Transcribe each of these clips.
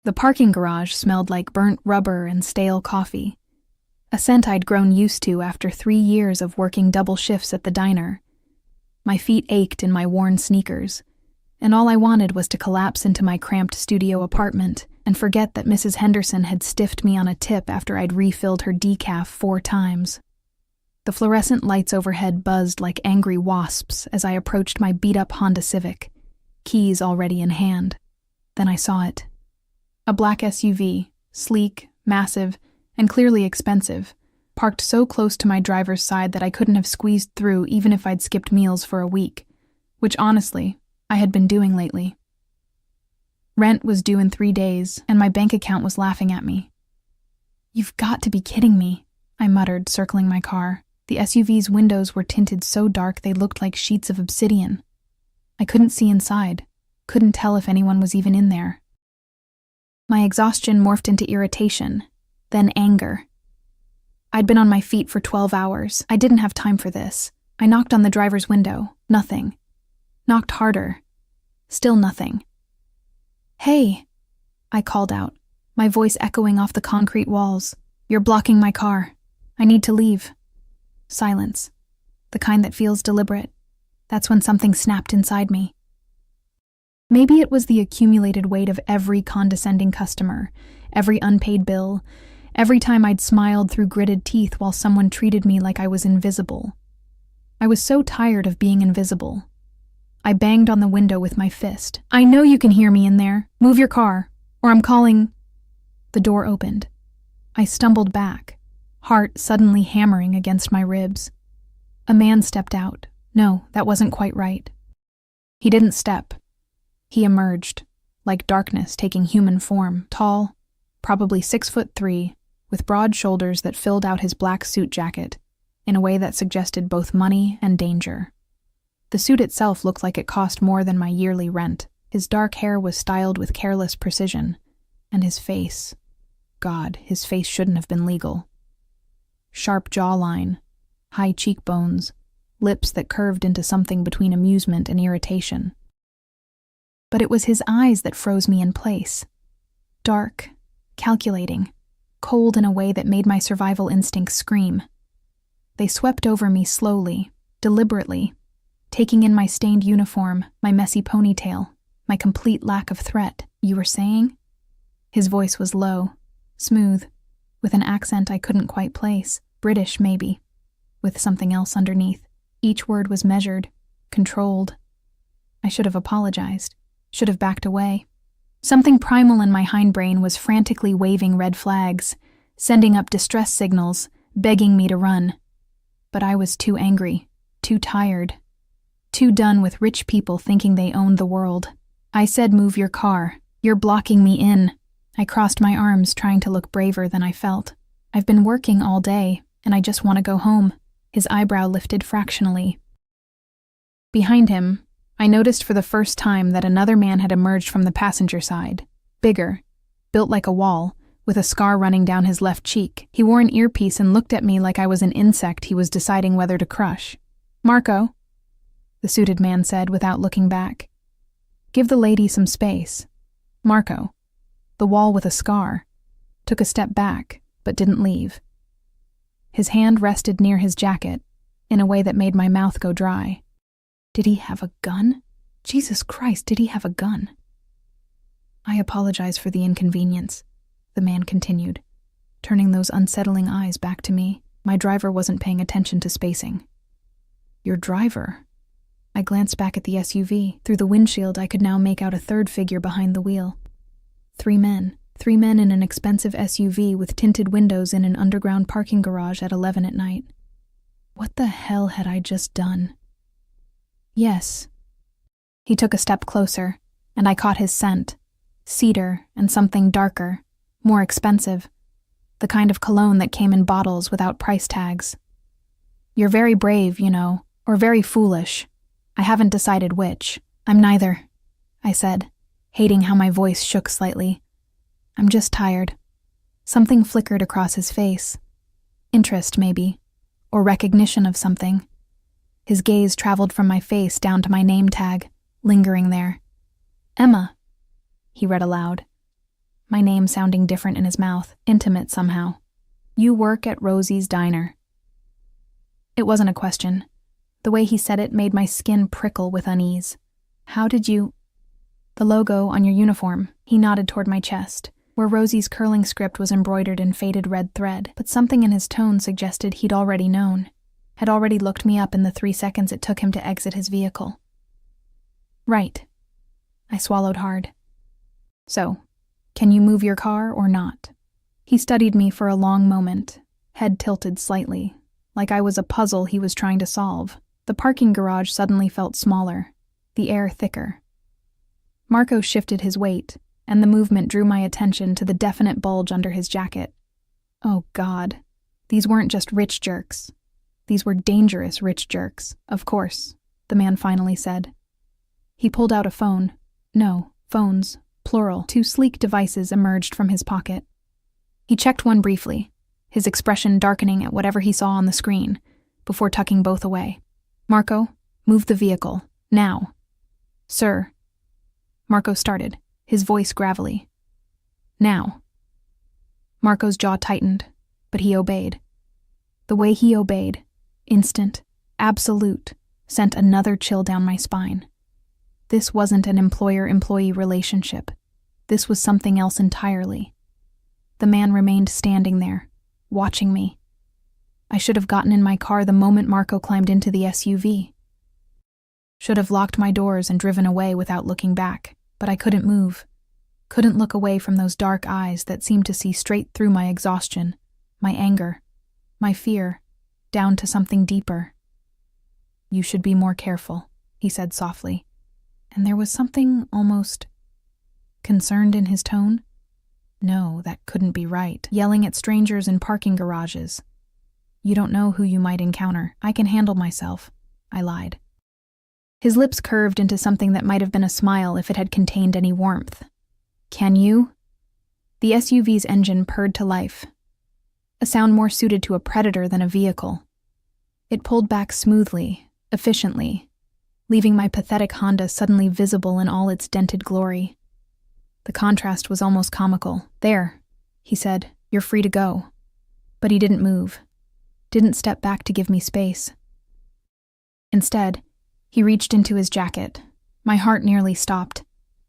The parking garage smelled like burnt rubber and stale coffee, a scent I'd grown used to after 3 years of working double shifts at the diner. My feet ached in my worn sneakers, and all I wanted was to collapse into my cramped studio apartment and forget that Mrs. Henderson had stiffed me on a tip after I'd refilled her decaf 4 times. The fluorescent lights overhead buzzed like angry wasps as I approached my beat-up Honda Civic, keys already in hand. Then I saw it. A black SUV, sleek, massive, and clearly expensive, parked so close to my driver's side that I couldn't have squeezed through even if I'd skipped meals for a week, which honestly, I had been doing lately. Rent was due in 3 days, and my bank account was laughing at me. "You've got to be kidding me," I muttered, circling my car. The SUV's windows were tinted so dark they looked like sheets of obsidian. I couldn't see inside, couldn't tell if anyone was even in there. My exhaustion morphed into irritation, then anger. I'd been on my feet for 12 hours. I didn't have time for this. I knocked on the driver's window. Nothing. Knocked harder. Still nothing. "Hey," I called out, my voice echoing off the concrete walls. "You're blocking my car. I need to leave." Silence. The kind that feels deliberate. That's when something snapped inside me. Maybe it was the accumulated weight of every condescending customer, every unpaid bill, every time I'd smiled through gritted teeth while someone treated me like I was invisible. I was so tired of being invisible. I banged on the window with my fist. "I know you can hear me in there. Move your car, or I'm calling." The door opened. I stumbled back, heart suddenly hammering against my ribs. A man stepped out. No, that wasn't quite right. He didn't step. He emerged, like darkness taking human form, tall, probably 6'3", with broad shoulders that filled out his black suit jacket in a way that suggested both money and danger. The suit itself looked like it cost more than my yearly rent. His dark hair was styled with careless precision, and his face, God, his face shouldn't have been legal. Sharp jawline, high cheekbones, lips that curved into something between amusement and irritation. But it was his eyes that froze me in place. Dark, calculating, cold in a way that made my survival instincts scream. They swept over me slowly, deliberately, taking in my stained uniform, my messy ponytail, my complete lack of threat. "You were saying?" His voice was low, smooth, with an accent I couldn't quite place, British maybe, with something else underneath. Each word was measured, controlled. I should have apologized, should have backed away. Something primal in my hindbrain was frantically waving red flags, sending up distress signals, begging me to run. But I was too angry, too tired, too done with rich people thinking they owned the world. I said, "Move your car. You're blocking me in." I crossed my arms, trying to look braver than I felt. "I've been working all day, and I just want to go home." His eyebrow lifted fractionally. Behind him, I noticed for the first time that another man had emerged from the passenger side, bigger, built like a wall, with a scar running down his left cheek. He wore an earpiece and looked at me like I was an insect he was deciding whether to crush. "Marco," the suited man said without looking back. "Give the lady some space." Marco, the wall with a scar, took a step back, but didn't leave. His hand rested near his jacket, in a way that made my mouth go dry. Did he have a gun? Jesus Christ, did he have a gun? "I apologize for the inconvenience," the man continued, turning those unsettling eyes back to me. My driver wasn't paying attention to spacing. "Your driver?" I glanced back at the SUV. Through the windshield, I could now make out a third figure behind the wheel. 3 men in an expensive SUV with tinted windows in an underground parking garage at 11 at night. What the hell had I just done? "Yes." He took a step closer, and I caught his scent. Cedar and something darker, more expensive. The kind of cologne that came in bottles without price tags. "You're very brave, you know, or very foolish. I haven't decided which." "I'm neither," I said, hating how my voice shook slightly. "I'm just tired." Something flickered across his face. Interest, maybe, or recognition of something. His gaze traveled from my face down to my name tag, lingering there. "Emma," he read aloud. my name sounding different in his mouth, intimate somehow. "You work at Rosie's Diner." It wasn't a question. The way he said it made my skin prickle with unease. "How did you—" "The logo on your uniform," he nodded toward my chest, where Rosie's curling script was embroidered in faded red thread, but something in his tone suggested he'd already known, had already looked me up in the 3 seconds it took him to exit his vehicle. "Right." I swallowed hard. "So, can you move your car or not?" He studied me for a long moment, head tilted slightly, like I was a puzzle he was trying to solve. The parking garage suddenly felt smaller, the air thicker. Marco shifted his weight, and the movement drew my attention to the definite bulge under his jacket. Oh God, these weren't just rich jerks. These were dangerous rich jerks, of course, the man finally said. He pulled out a phone. No, phones, plural. 2 sleek devices emerged from his pocket. He checked one briefly, his expression darkening at whatever he saw on the screen, before tucking both away. "Marco, move the vehicle, now." "Sir." Marco started, his voice gravelly. "Now." Marco's jaw tightened, but he obeyed. The way he obeyed, instant, absolute, sent another chill down my spine. This wasn't an employer-employee relationship. This was something else entirely. The man remained standing there, watching me. I should have gotten in my car the moment Marco climbed into the SUV. Should have locked my doors and driven away without looking back, but I couldn't move. Couldn't look away from those dark eyes that seemed to see straight through my exhaustion, my anger, my fear, down to something deeper. "You should be more careful," he said softly, and there was something almost concerned in his tone. No, that couldn't be right. Yelling at strangers in parking garages. "You don't know who you might encounter. I can handle myself," I lied. His lips curved into something that might have been a smile if it had contained any warmth. "Can you?" The SUV's engine purred to life, a sound more suited to a predator than a vehicle. It pulled back smoothly, efficiently, leaving my pathetic Honda suddenly visible in all its dented glory. The contrast was almost comical. "There," he said, "you're free to go." But he didn't move, didn't step back to give me space. Instead, he reached into his jacket. My heart nearly stopped,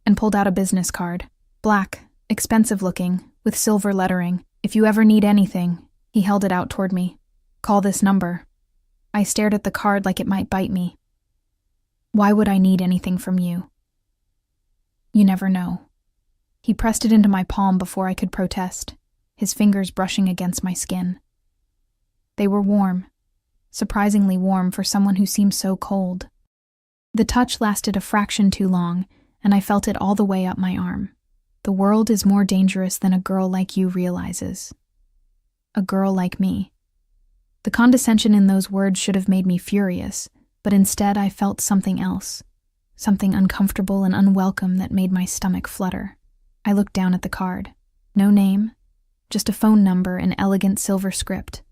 and pulled out a business card. Black, expensive looking, with silver lettering. "If you ever need anything," he held it out toward me. "Call this number." I stared at the card like it might bite me. "Why would I need anything from you?" "You never know." He pressed it into my palm before I could protest, his fingers brushing against my skin. They were warm, surprisingly warm for someone who seemed so cold. The touch lasted a fraction too long, and I felt it all the way up my arm. The world is more dangerous than a girl like you realizes. A girl like me. The condescension in those words should have made me furious, but instead I felt something else, something uncomfortable and unwelcome that made my stomach flutter. I looked down at the card. No name, just a phone number in elegant silver script.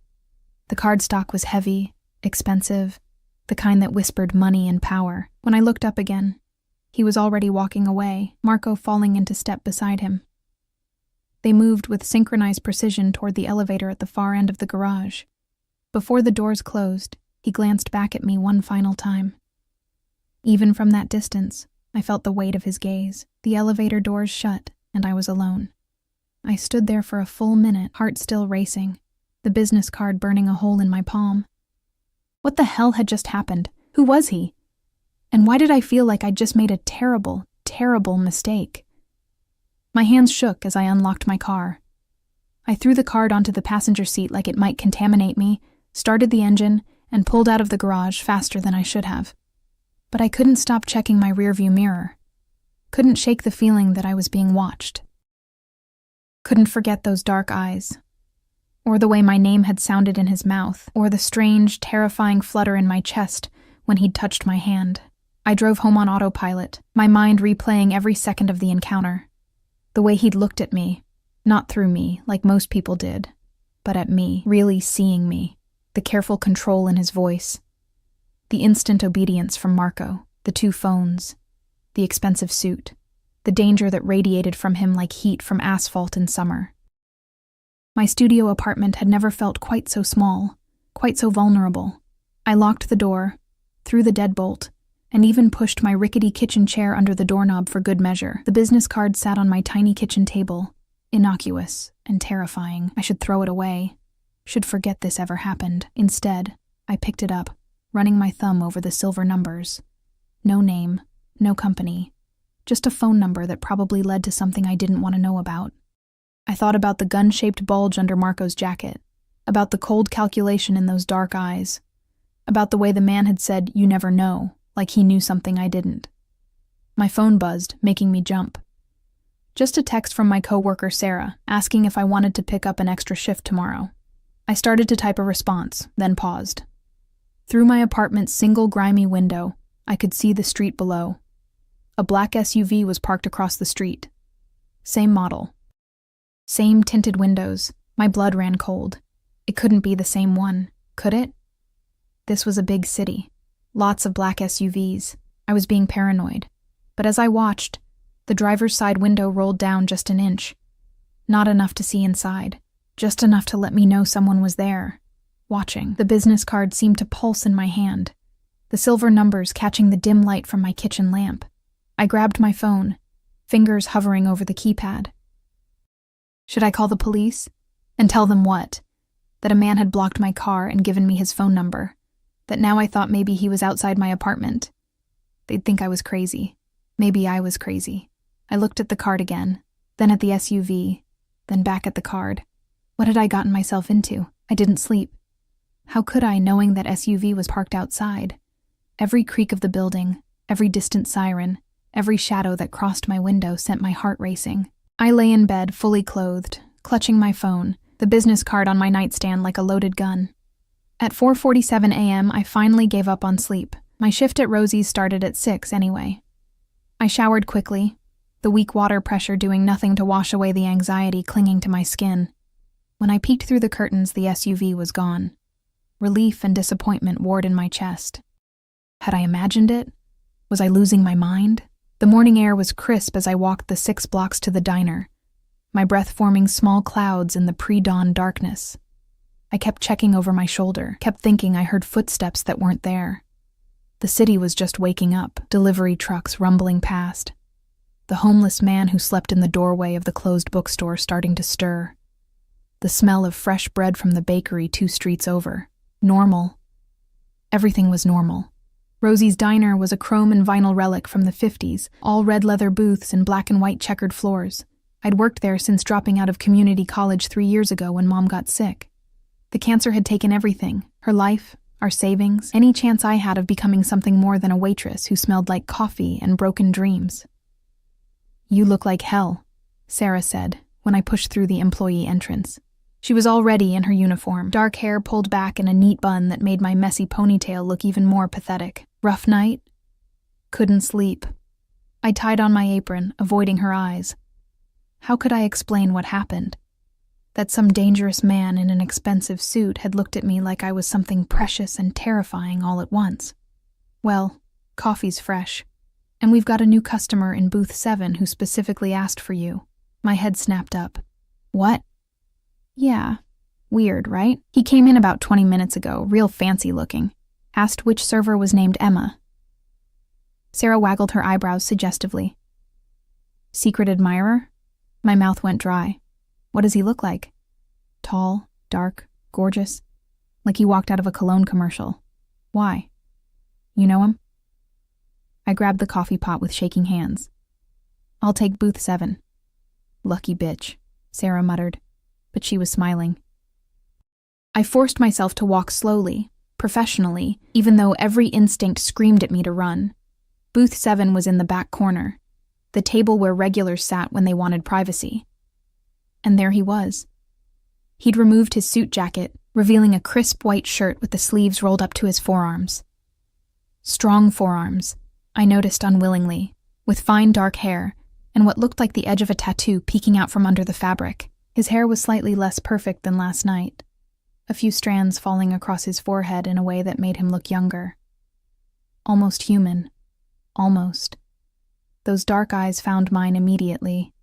The cardstock was heavy, expensive, the kind that whispered money and power. When I looked up again, he was already walking away, Marco falling into step beside him. They moved with synchronized precision toward the elevator at the far end of the garage. Before the doors closed, he glanced back at me one final time. Even from that distance, I felt the weight of his gaze. The elevator doors shut, and I was alone. I stood there for a full minute, heart still racing, the business card burning a hole in my palm. What the hell had just happened? Who was he? And why did I feel like I'd just made a terrible, terrible mistake? My hands shook as I unlocked my car. I threw the card onto the passenger seat like it might contaminate me, started the engine, and pulled out of the garage faster than I should have. But I couldn't stop checking my rearview mirror. Couldn't shake the feeling that I was being watched. Couldn't forget those dark eyes, or the way my name had sounded in his mouth, or the strange, terrifying flutter in my chest when he'd touched my hand. I drove home on autopilot, my mind replaying every second of the encounter. The way he'd looked at me, not through me, like most people did, but at me, really seeing me, the careful control in his voice, the instant obedience from Marco, the 2 phones, the expensive suit, the danger that radiated from him like heat from asphalt in summer. My studio apartment had never felt quite so small, quite so vulnerable. I locked the door, threw the deadbolt, and even pushed my rickety kitchen chair under the doorknob for good measure. The business card sat on my tiny kitchen table, innocuous and terrifying. I should throw it away, should forget this ever happened. Instead, I picked it up, running my thumb over the silver numbers. No name, no company, just a phone number that probably led to something I didn't want to know about. I thought about the gun-shaped bulge under Marco's jacket, about the cold calculation in those dark eyes, about the way the man had said, "You never know," like he knew something I didn't. My phone buzzed, making me jump. Just a text from my coworker Sarah, asking if I wanted to pick up an extra shift tomorrow. I started to type a response, then paused. Through my apartment's single grimy window, I could see the street below. A black SUV was parked across the street. Same model. Same tinted windows. My blood ran cold. It couldn't be the same one, could it? This was a big city. Lots of black SUVs. I was being paranoid. But as I watched, the driver's side window rolled down just an inch. Not enough to see inside. Just enough to let me know someone was there, watching. The business card seemed to pulse in my hand, the silver numbers catching the dim light from my kitchen lamp. I grabbed my phone, fingers hovering over the keypad. Should I call the police? And tell them what? That a man had blocked my car and given me his phone number. That now I thought maybe he was outside my apartment. They'd think I was crazy. Maybe I was crazy. I looked at the card again, then at the SUV, then back at the card. What had I gotten myself into? I didn't sleep. How could I, knowing that SUV was parked outside? Every creak of the building, every distant siren, every shadow that crossed my window sent my heart racing. I lay in bed, fully clothed, clutching my phone, the business card on my nightstand like a loaded gun. At 4:47 a.m., I finally gave up on sleep. My shift at Rosie's started at 6 anyway. I showered quickly, the weak water pressure doing nothing to wash away the anxiety clinging to my skin. When I peeked through the curtains, the SUV was gone. Relief and disappointment warred in my chest. Had I imagined it? Was I losing my mind? The morning air was crisp as I walked the 6 blocks to the diner, my breath forming small clouds in the pre-dawn darkness. I kept checking over my shoulder, kept thinking I heard footsteps that weren't there. The city was just waking up, delivery trucks rumbling past. The homeless man who slept in the doorway of the closed bookstore starting to stir. The smell of fresh bread from the bakery 2 streets over. Normal. Everything was normal. Rosie's Diner was a chrome and vinyl relic from the 50s, all red leather booths and black and white checkered floors. I'd worked there since dropping out of community college 3 years ago when Mom got sick. The cancer had taken everything, her life, our savings, any chance I had of becoming something more than a waitress who smelled like coffee and broken dreams. "You look like hell," Sarah said when I pushed through the employee entrance. She was already in her uniform, dark hair pulled back in a neat bun that made my messy ponytail look even more pathetic. Rough night? Couldn't sleep. I tied on my apron, avoiding her eyes. How could I explain what happened? That some dangerous man in an expensive suit had looked at me like I was something precious and terrifying all at once. Well, coffee's fresh. And we've got a new customer in booth 7 who specifically asked for you. My head snapped up. What? Yeah. Weird, right? He came in about 20 minutes ago, real fancy looking. Asked which server was named Emma. Sarah waggled her eyebrows suggestively. Secret admirer? My mouth went dry. What does he look like? Tall, dark, gorgeous. Like he walked out of a cologne commercial. Why? You know him? I grabbed the coffee pot with shaking hands. I'll take booth 7. Lucky bitch, Sarah muttered, but she was smiling. I forced myself to walk slowly, professionally, even though every instinct screamed at me to run. Booth 7 was in the back corner, the table where regulars sat when they wanted privacy. And there he was. He'd removed his suit jacket, revealing a crisp white shirt with the sleeves rolled up to his forearms. Strong forearms, I noticed unwillingly, with fine dark hair, and what looked like the edge of a tattoo peeking out from under the fabric. His hair was slightly less perfect than last night, a few strands falling across his forehead in a way that made him look younger. Almost human. Almost. Those dark eyes found mine immediately,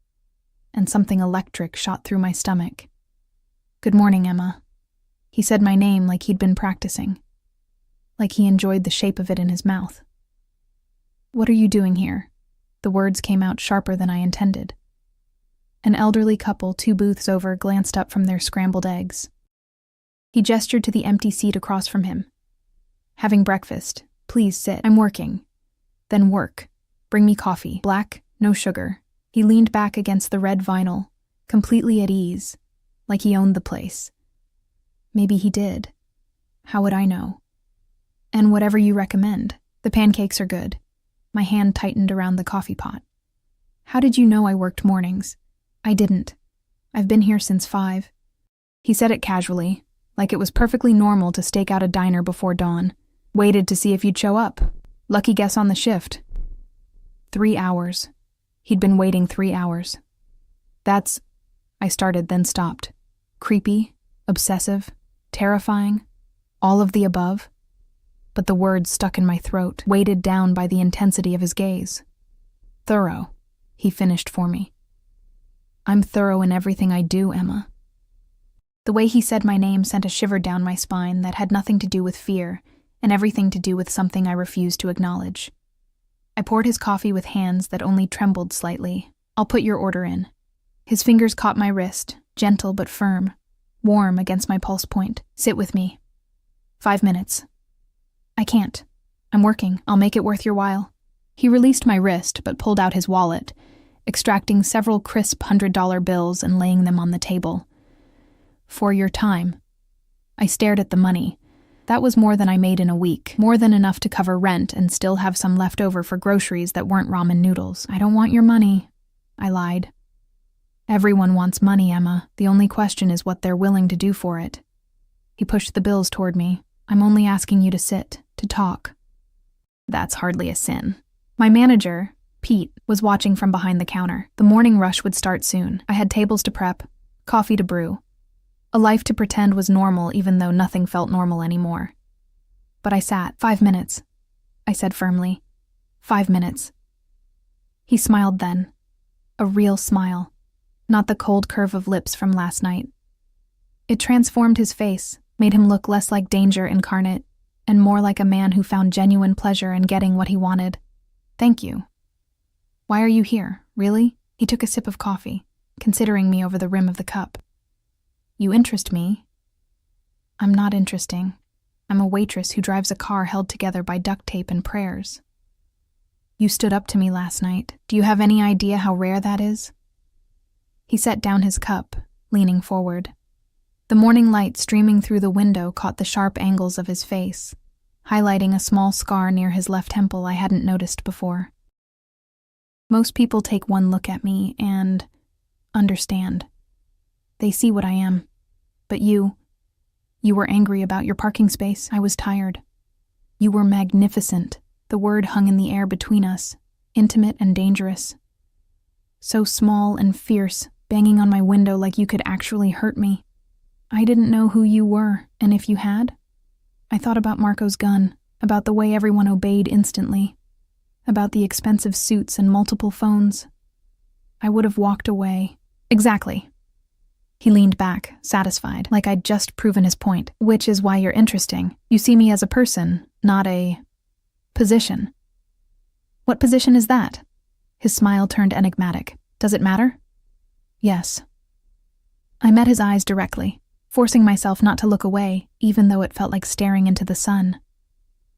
and something electric shot through my stomach. "Good morning, Emma." He said my name like he'd been practicing, like he enjoyed the shape of it in his mouth. "What are you doing here?" The words came out sharper than I intended. An elderly couple 2 booths over glanced up from their scrambled eggs. He gestured to the empty seat across from him. "Having breakfast. Please sit. I'm working." "Then work. Bring me coffee. Black, no sugar." He leaned back against the red vinyl, completely at ease, like he owned the place. Maybe he did. How would I know? "And whatever you recommend. The pancakes are good." My hand tightened around the coffee pot. "How did you know I worked mornings?" "I didn't. I've been here since 5. He said it casually, like it was perfectly normal to stake out a diner before dawn. "Waited to see if you'd show up. Lucky guess on the shift." 3 hours. He'd been waiting 3 hours. "That's..." I started, then stopped. Creepy, obsessive, terrifying, all of the above. But the words stuck in my throat, weighted down by the intensity of his gaze. "Thorough," he finished for me. "I'm thorough in everything I do, Emma." The way he said my name sent a shiver down my spine that had nothing to do with fear and everything to do with something I refused to acknowledge. I poured his coffee with hands that only trembled slightly. "I'll put your order in." His fingers caught my wrist, gentle but firm, warm against my pulse point. "Sit with me." 5 minutes. "I can't. I'm working. I'll make it worth your while." He released my wrist but pulled out his wallet, extracting several crisp $100 bills and laying them on the table. "For your time." I stared at the money. That was more than I made in a week, more than enough to cover rent and still have some left over for groceries that weren't ramen noodles. "I don't want your money," I lied. "Everyone wants money, Emma. The only question is what they're willing to do for it." He pushed the bills toward me. "I'm only asking you to sit, to talk." That's hardly a sin. My manager, Pete, was watching from behind the counter. The morning rush would start soon. I had tables to prep, coffee to brew. A life to pretend was normal even though nothing felt normal anymore. But I sat. 5 minutes, I said firmly. 5 minutes. He smiled then. A real smile, not the cold curve of lips from last night. It transformed his face, made him look less like danger incarnate, and more like a man who found genuine pleasure in getting what he wanted. "Thank you." "Why are you here? Really?" He took a sip of coffee, considering me over the rim of the cup. "You interest me." "I'm not interesting. I'm a waitress who drives a car held together by duct tape and prayers." "You stood up to me last night. Do you have any idea how rare that is?" He set down his cup, leaning forward. The morning light streaming through the window caught the sharp angles of his face, highlighting a small scar near his left temple I hadn't noticed before. Most people take one look at me and understand. They see what I am. But you were angry about your parking space. I was tired. You were magnificent. The word hung in the air between us, intimate and dangerous. So small and fierce, banging on my window like you could actually hurt me. I didn't know who you were, and if you had, I thought about Marco's gun, about the way everyone obeyed instantly, about the expensive suits and multiple phones. I would have walked away. Exactly. He leaned back, satisfied, like I'd just proven his point, which is why you're interesting. You see me as a person, not a position. What position is that? His smile turned enigmatic. Does it matter? Yes. I met his eyes directly, forcing myself not to look away, even though it felt like staring into the sun.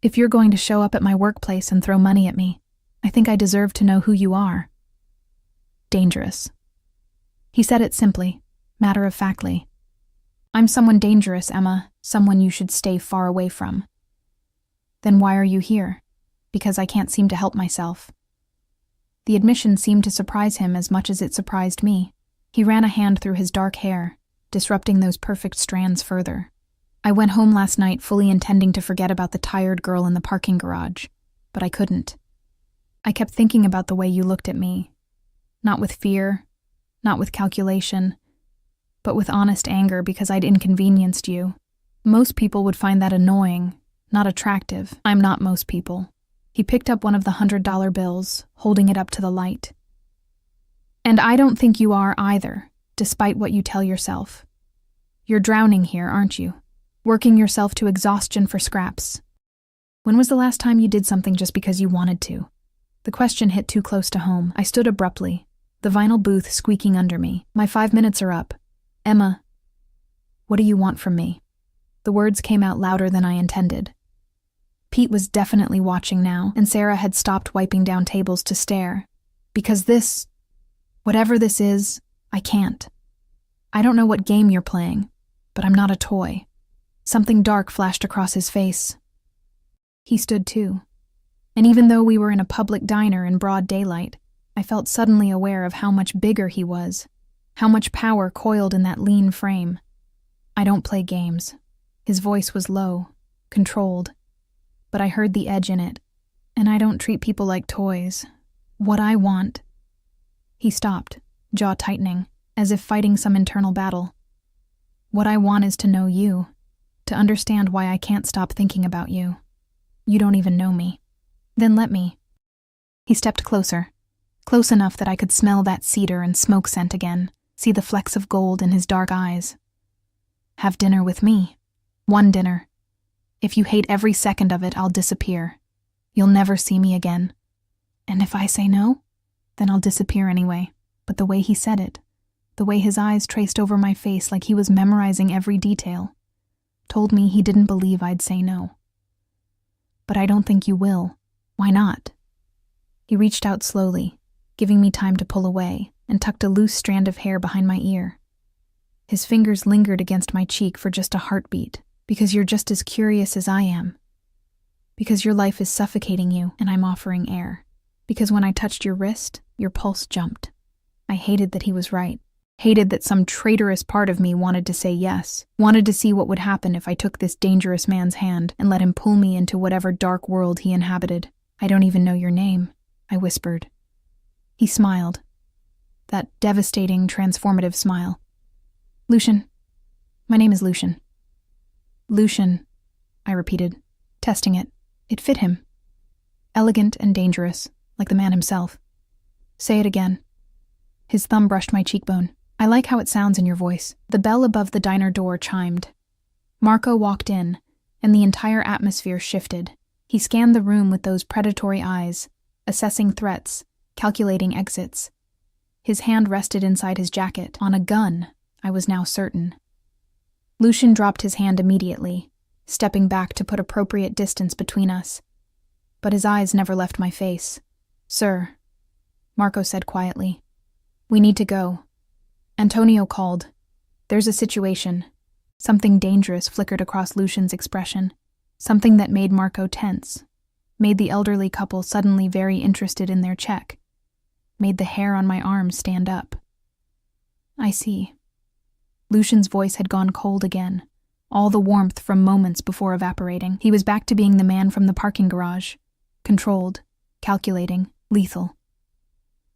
If you're going to show up at my workplace and throw money at me, I think I deserve to know who you are. Dangerous. He said it simply, matter-of-factly. I'm someone dangerous, Emma, someone you should stay far away from. Then why are you here? Because I can't seem to help myself. The admission seemed to surprise him as much as it surprised me. He ran a hand through his dark hair, disrupting those perfect strands further. I went home last night fully intending to forget about the tired girl in the parking garage, but I couldn't. I kept thinking about the way you looked at me. Not with fear, not with calculation, but with honest anger because I'd inconvenienced you. Most people would find that annoying, not attractive. I'm not most people. He picked up one of the $100 bills, holding it up to the light. And I don't think you are either, despite what you tell yourself. You're drowning here, aren't you? Working yourself to exhaustion for scraps. When was the last time you did something just because you wanted to? The question hit too close to home. I stood abruptly, the vinyl booth squeaking under me. My 5 minutes are up. Emma, what do you want from me? The words came out louder than I intended. Pete was definitely watching now, and Sarah had stopped wiping down tables to stare. Because this, whatever this is, I can't. I don't know what game you're playing, but I'm not a toy. Something dark flashed across his face. He stood too. And even though we were in a public diner in broad daylight, I felt suddenly aware of how much bigger he was, how much power coiled in that lean frame. I don't play games. His voice was low, controlled, but I heard the edge in it, and I don't treat people like toys. What I want... He stopped, jaw tightening, as if fighting some internal battle. What I want is to know you, to understand why I can't stop thinking about you. You don't even know me. Then let me. He stepped closer, close enough that I could smell that cedar and smoke scent again, see the flecks of gold in his dark eyes. Have dinner with me. One dinner. If you hate every second of it, I'll disappear. You'll never see me again. And if I say no, then I'll disappear anyway. But the way he said it, the way his eyes traced over my face like he was memorizing every detail, told me he didn't believe I'd say no. But I don't think you will. Why not? He reached out slowly, giving me time to pull away, and tucked a loose strand of hair behind my ear. His fingers lingered against my cheek for just a heartbeat, because you're just as curious as I am. Because your life is suffocating you, and I'm offering air. Because when I touched your wrist, your pulse jumped. I hated that he was right. Hated that some traitorous part of me wanted to say yes, wanted to see what would happen if I took this dangerous man's hand and let him pull me into whatever dark world he inhabited. I don't even know your name, I whispered. He smiled. That devastating, transformative smile. Lucian. My name is Lucian. Lucian, I repeated, testing it. It fit him. Elegant and dangerous, like the man himself. Say it again. His thumb brushed my cheekbone. I like how it sounds in your voice. The bell above the diner door chimed. Marco walked in, and the entire atmosphere shifted. He scanned the room with those predatory eyes, assessing threats, calculating exits. His hand rested inside his jacket, on a gun, I was now certain. Lucian dropped his hand immediately, stepping back to put appropriate distance between us. But his eyes never left my face. Sir, Marco said quietly, we need to go. Antonio called. There's a situation. Something dangerous flickered across Lucian's expression. Something that made Marco tense. Made the elderly couple suddenly very interested in their check. Made the hair on my arms stand up. I see. Lucian's voice had gone cold again, all the warmth from moments before evaporating. He was back to being the man from the parking garage. Controlled, calculating, lethal.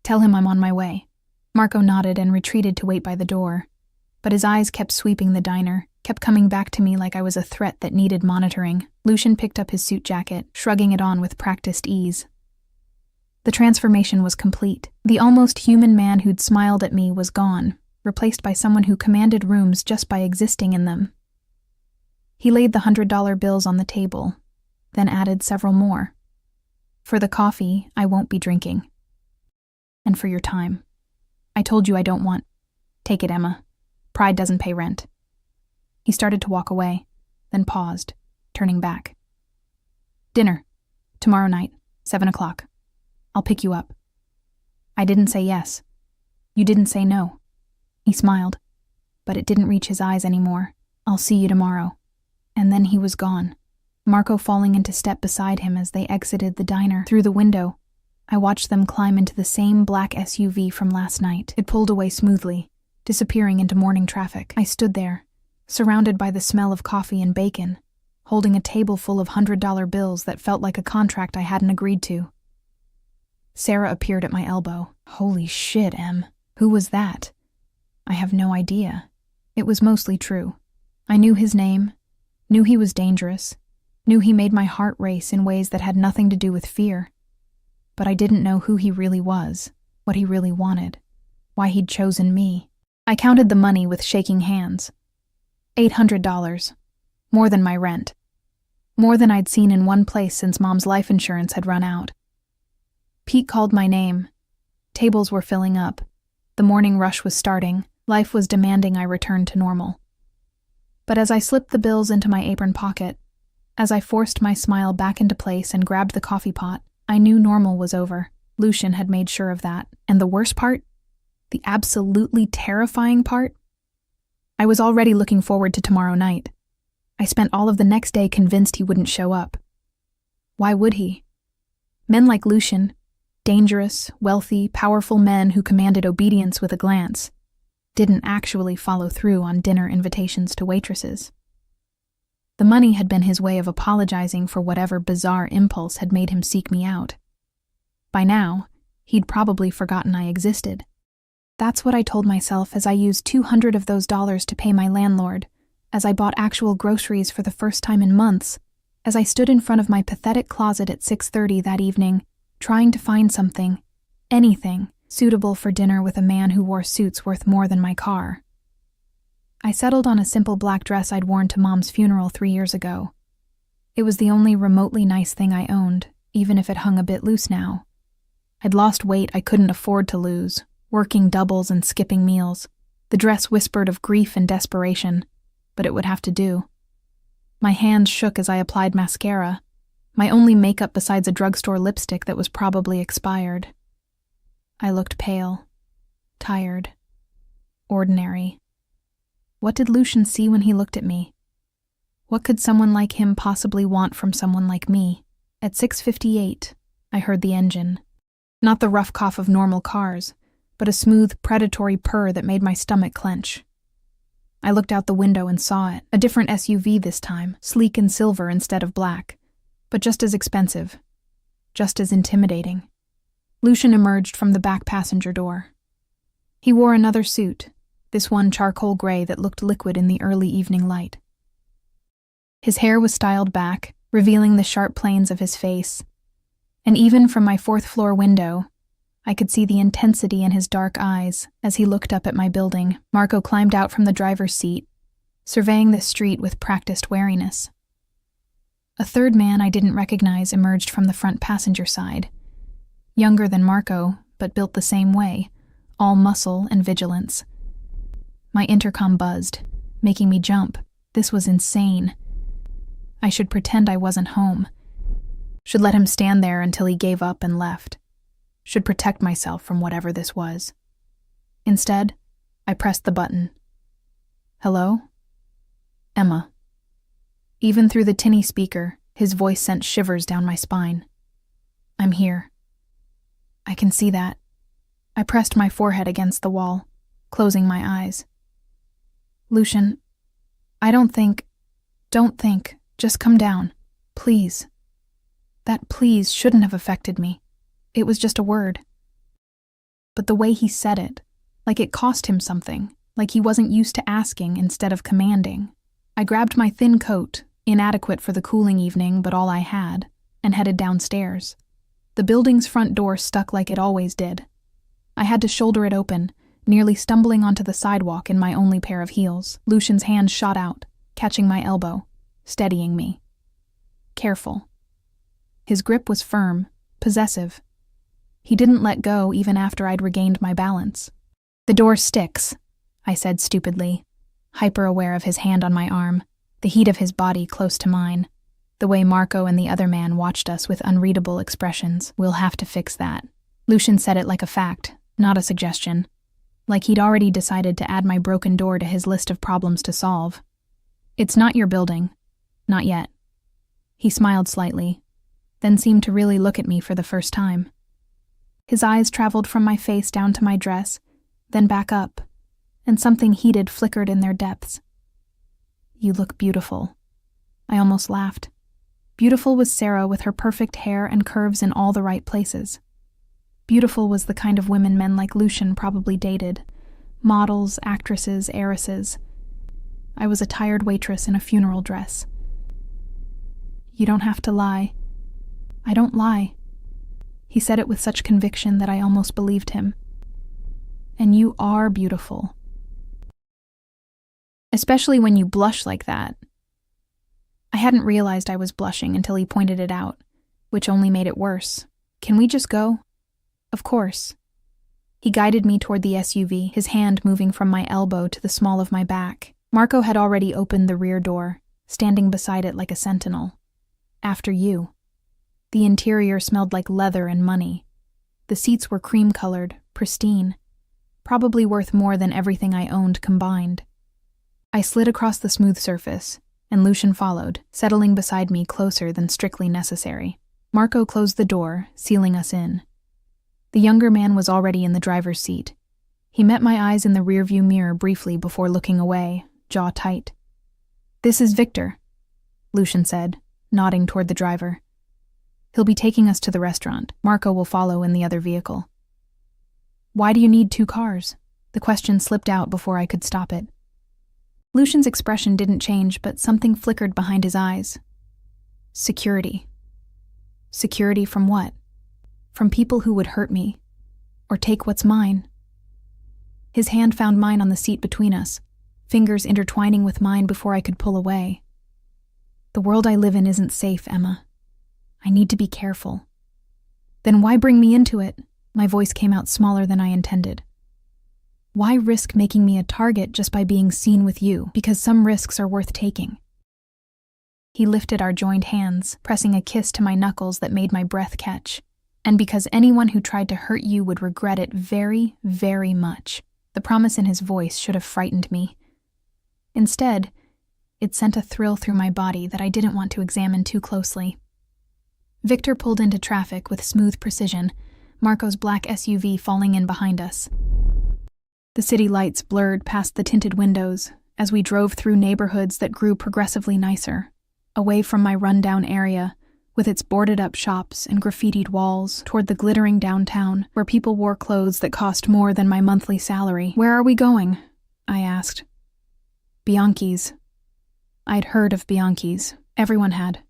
Tell him I'm on my way. Marco nodded and retreated to wait by the door, but his eyes kept sweeping the diner, kept coming back to me like I was a threat that needed monitoring. Lucian picked up his suit jacket, shrugging it on with practiced ease. The transformation was complete. The almost human man who'd smiled at me was gone, replaced by someone who commanded rooms just by existing in them. He laid the $100 bills on the table, then added several more. For the coffee, I won't be drinking. And for your time. I told you I don't want. Take it, Emma. Pride doesn't pay rent. He started to walk away, then paused, turning back. Dinner. Tomorrow night, 7 o'clock. I'll pick you up. I didn't say yes. You didn't say no. He smiled, but it didn't reach his eyes anymore. I'll see you tomorrow. And then he was gone, Marco falling into step beside him as they exited the diner. Through the window, I watched them climb into the same black SUV from last night. It pulled away smoothly, disappearing into morning traffic. I stood there, surrounded by the smell of coffee and bacon, holding a table full of $100 bills that felt like a contract I hadn't agreed to. Sarah appeared at my elbow. Holy shit, Em. Who was that? I have no idea. It was mostly true. I knew his name, knew he was dangerous, Knew he made my heart race in ways that had nothing to do with fear. But I didn't know who he really was, what he really wanted, why he'd chosen me. I counted the money with shaking hands. $800. More than my rent. More than I'd seen in one place since Mom's life insurance had run out. Pete called my name. Tables were filling up. The morning rush was starting. Life was demanding I return to normal. But as I slipped the bills into my apron pocket, as I forced my smile back into place and grabbed the coffee pot, I knew normal was over. Lucian had made sure of that. And the worst part? The absolutely terrifying part? I was already looking forward to tomorrow night. I spent all of the next day convinced he wouldn't show up. Why would he? Men like Lucian, dangerous, wealthy, powerful men who commanded obedience with a glance, didn't actually follow through on dinner invitations to waitresses. The money had been his way of apologizing for whatever bizarre impulse had made him seek me out. By now, he'd probably forgotten I existed. That's what I told myself as I used 200 of those dollars to pay my landlord, as I bought actual groceries for the first time in months, as I stood in front of my pathetic closet at 6:30 that evening, trying to find something, anything, suitable for dinner with a man who wore suits worth more than my car. I settled on a simple black dress I'd worn to Mom's funeral 3 years ago. It was the only remotely nice thing I owned, even if it hung a bit loose now. I'd lost weight I couldn't afford to lose, working doubles and skipping meals. The dress whispered of grief and desperation, but it would have to do. My hands shook as I applied mascara, my only makeup besides a drugstore lipstick that was probably expired. I looked pale, tired, ordinary. What did Lucian see when he looked at me? What could someone like him possibly want from someone like me? At 6:58, I heard the engine. Not the rough cough of normal cars, but a smooth, predatory purr that made my stomach clench. I looked out the window and saw it, a different SUV this time, sleek and silver instead of black, but just as expensive, just as intimidating. Lucian emerged from the back passenger door. He wore another suit, this one charcoal gray that looked liquid in the early evening light. His hair was styled back, revealing the sharp planes of his face, and even from my fourth-floor window, I could see the intensity in his dark eyes as he looked up at my building. Marco climbed out from the driver's seat, surveying the street with practiced wariness. A third man I didn't recognize emerged from the front passenger side. Younger than Marco, but built the same way, all muscle and vigilance. My intercom buzzed, making me jump. This was insane. I should pretend I wasn't home. Should let him stand there until he gave up and left. Should protect myself from whatever this was. Instead, I pressed the button. Hello? Emma. Even through the tinny speaker, his voice sent shivers down my spine. I'm here. I can see that. I pressed my forehead against the wall, closing my eyes. Lucian, don't think, just come down, please. That please shouldn't have affected me. It was just a word. But the way he said it, like it cost him something, like he wasn't used to asking instead of commanding. I grabbed my thin coat, inadequate for the cooling evening but all I had, and headed downstairs. The building's front door stuck like it always did. I had to shoulder it open, nearly stumbling onto the sidewalk in my only pair of heels. Lucian's hand shot out, catching my elbow, steadying me. Careful. His grip was firm, possessive. He didn't let go even after I'd regained my balance. The door sticks, I said stupidly, hyper-aware of his hand on my arm, the heat of his body close to mine, the way Marco and the other man watched us with unreadable expressions. We'll have to fix that. Lucian said it like a fact, not a suggestion. Like he'd already decided to add my broken door to his list of problems to solve. It's not your building. Not yet. He smiled slightly, then seemed to really look at me for the first time. His eyes traveled from my face down to my dress, then back up, and something heated flickered in their depths. You look beautiful. I almost laughed. Beautiful was Sarah with her perfect hair and curves in all the right places. Beautiful was the kind of women men like Lucian probably dated. Models, actresses, heiresses. I was a tired waitress in a funeral dress. You don't have to lie." "I don't lie." He said it with such conviction that I almost believed him. "And you are beautiful. Especially when you blush like that." I hadn't realized I was blushing until he pointed it out, which only made it worse. "Can we just go?" "Of course." He guided me toward the SUV, his hand moving from my elbow to the small of my back. Marco had already opened the rear door, standing beside it like a sentinel. "After you." The interior smelled like leather and money. The seats were cream-colored, pristine, probably worth more than everything I owned combined. I slid across the smooth surface, and Lucian followed, settling beside me closer than strictly necessary. Marco closed the door, sealing us in. The younger man was already in the driver's seat. He met my eyes in the rearview mirror briefly before looking away, jaw tight. "This is Victor," Lucian said, nodding toward the driver. "He'll be taking us to the restaurant. Marco will follow in the other vehicle." "Why do you need 2 cars?" The question slipped out before I could stop it. Lucian's expression didn't change, but something flickered behind his eyes. "Security." "Security from what?" "From people who would hurt me, or take what's mine." His hand found mine on the seat between us, fingers intertwining with mine before I could pull away. "The world I live in isn't safe, Emma. I need to be careful." "Then why bring me into it?" My voice came out smaller than I intended. "Why risk making me a target just by being seen with you, because some risks are worth taking?" He lifted our joined hands, pressing a kiss to my knuckles that made my breath catch. "And because anyone who tried to hurt you would regret it very, very much." The promise in his voice should have frightened me. Instead, it sent a thrill through my body that I didn't want to examine too closely. Victor pulled into traffic with smooth precision, Marco's black SUV falling in behind us. The city lights blurred past the tinted windows as we drove through neighborhoods that grew progressively nicer, away from my rundown area, with its boarded-up shops and graffitied walls, toward the glittering downtown, where people wore clothes that cost more than my monthly salary. "Where are we going?" I asked. "Bianchi's." I'd heard of Bianchi's. Everyone had.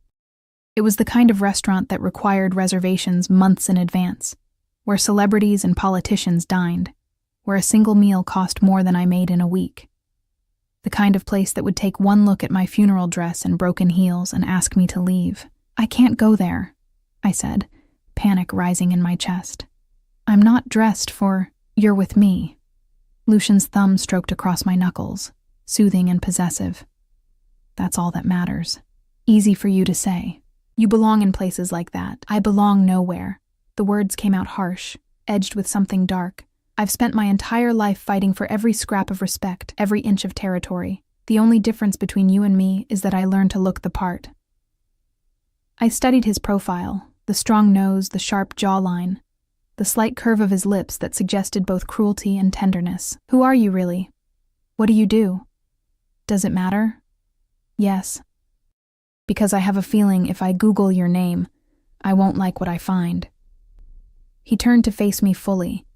It was the kind of restaurant that required reservations months in advance, where celebrities and politicians dined, where a single meal cost more than I made in a week. The kind of place that would take one look at my funeral dress and broken heels and ask me to leave. "I can't go there," I said, panic rising in my chest. "I'm not dressed for, you're with me." Lucian's thumb stroked across my knuckles, soothing and possessive. "That's all that matters. Easy for you to say. You belong in places like that. I belong nowhere." The words came out harsh, edged with something dark. "I've spent my entire life fighting for every scrap of respect, every inch of territory. The only difference between you and me is that I learned to look the part." I studied his profile, the strong nose, the sharp jawline, the slight curve of his lips that suggested both cruelty and tenderness. "Who are you, really? What do you do?" "Does it matter?" "Yes. Because I have a feeling if I Google your name, I won't like what I find." He turned to face me fully,